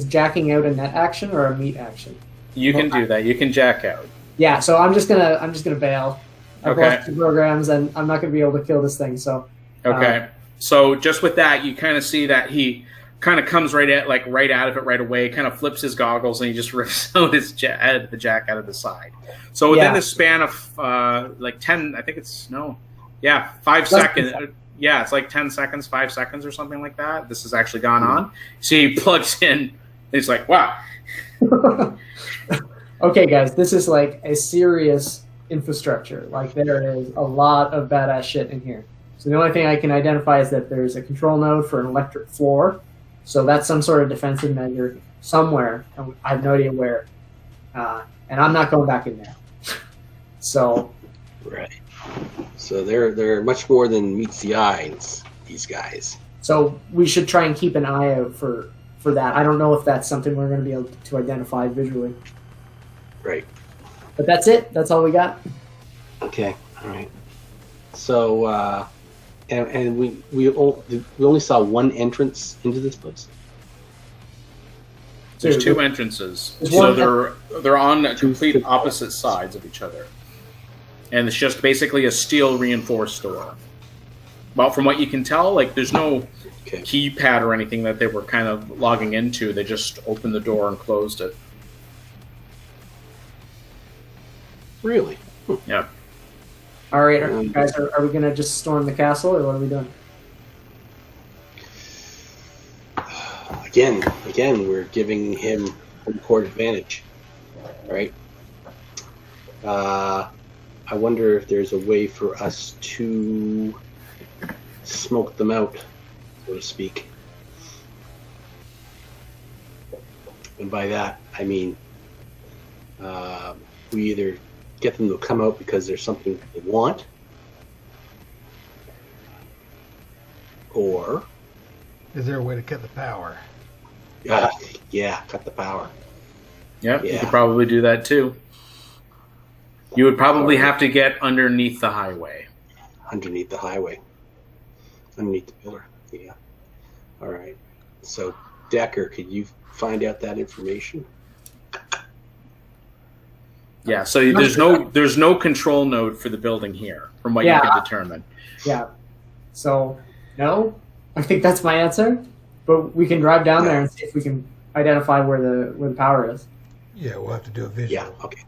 jacking out a net action or a meat action? You can do that. You can jack out. Yeah, so I'm just gonna bail. I've lost 2 programs, and I'm not gonna be able to kill this thing. So okay. So just with that, you kind of see that he kind of comes right out of it right away. Kind of flips his goggles and he just rips out the jack out of the side. So within the span of 10, I think it's 5 seconds. Yeah, it's like 10 seconds, 5 seconds or something like that. This has actually gone on. So he plugs in, and he's like, wow. Okay, guys, this is like a serious infrastructure. Like, there is a lot of badass shit in here. So the only thing I can identify is that there's a control node for an electric floor. So that's some sort of defensive measure somewhere. And I have no idea where. And I'm not going back in there. So... Right. So they're much more than meets the eyes. These guys. So we should try and keep an eye out for that. I don't know if that's something we're going to be able to identify visually. Right. But that's it. That's all we got. Okay. All right. So, and we only saw one entrance into this place. There's two entrances, There's so one they're on complete opposite sides of each other, and it's just basically a steel reinforced door. Well, from what you can tell, like there's no keypad or anything that they were kind of logging into. They just opened the door and closed it. Really? Yeah. All right, guys, are we going to just storm the castle, or what are we doing? Again, we're giving him home court advantage, right? I wonder if there's a way for us to smoke them out, so to speak. And by that, I mean we either get them to come out because there's something they want, or Is there a way to cut the power? yeah, cut the power. Yep, you Yeah. could probably do that too. You would probably have to get underneath the highway. Underneath the highway. Underneath the pillar. Yeah. All right. So, Decker, could you find out that information? Yeah, so there's no control node for the building here, from what you can determine. Yeah. So, no, I think that's my answer. But we can drive down there and see if we can identify where the power is. Yeah, we'll have to do a visual. Yeah. Okay.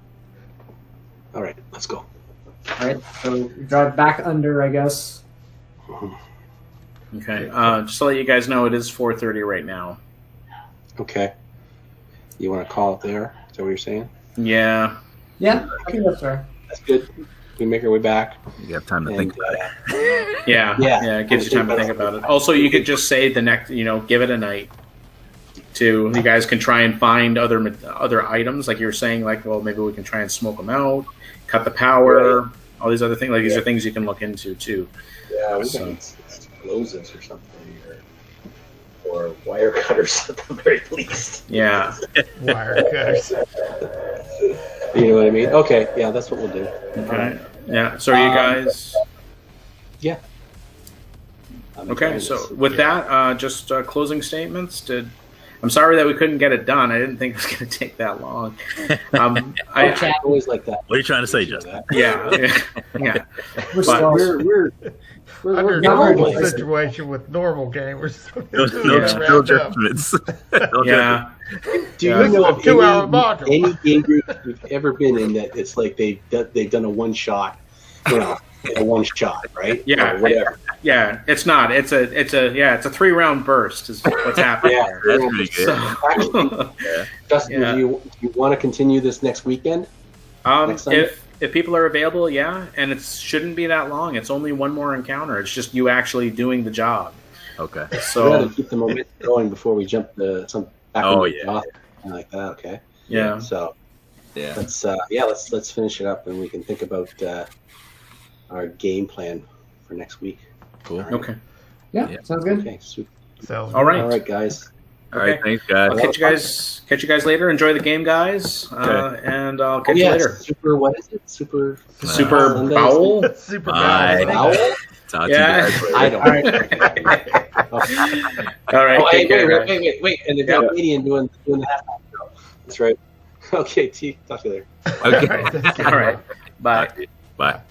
All right. Let's go. All right. So we drive back under, I guess. Okay, just to let you guys know, it is 4:30 right now. Okay. You want to call it there? Is that what you're saying? Yeah. Yeah, I think that's fair. That's good. We make our way back. You have time to think about it. Yeah, it gives you time to think about it. Also, you could just say the next, give it a night. You guys can try and find other items, like you were saying, like, well, maybe we can try and smoke them out, cut the power, all these other things. Like these are things you can look into too. Yeah, we can explosives or something, or wire cutters at the very least. Yeah. Wire cutters. You know what I mean? Okay, yeah, that's what we'll do. Okay. Yeah. So are you guys? Yeah. Okay. So with that, just closing statements. I'm sorry that we couldn't get it done. I didn't think it was going to take that long. I always like that. What are you trying to say, Justin? Yeah. We're Under a normal situation with normal gamers. No judgments. Yeah. Do you know of 2-hour module. any game group we've ever been in that it's like they've done a one shot, a one shot, right? Yeah. Or whatever. Yeah. It's not. It's a 3-round burst is what's happening Yeah, there. That's pretty good. Actually, Justin, Yeah. do you want to continue this next weekend? Next Sunday? If people are available, yeah, and it shouldn't be that long. It's only one more encounter. It's just you actually doing the job. Okay. We So got to keep the momentum going before we jump to some back Oh, into yeah. the author, something like that. Okay. yeah. So Yeah. let's finish it up and we can think about our game plan for next week. Cool. All right. Okay. Yeah, Yeah. sounds good. Okay. Super. Sounds All right. All right, guys. All right. Okay. Thanks, guys. I'll catch you guys later. Enjoy the game, guys. And I'll catch you later. Super. What is it? Super. Super Sunday? Bowl. Super Bye. bad. Owl? Talk Yeah. to you guys later. I don't. All right. All right. Oh, hey, Take care, guys. wait. And the Canadian doing the halftime show. That's right. Okay, talk to you later. Okay. All right. Bye. Bye.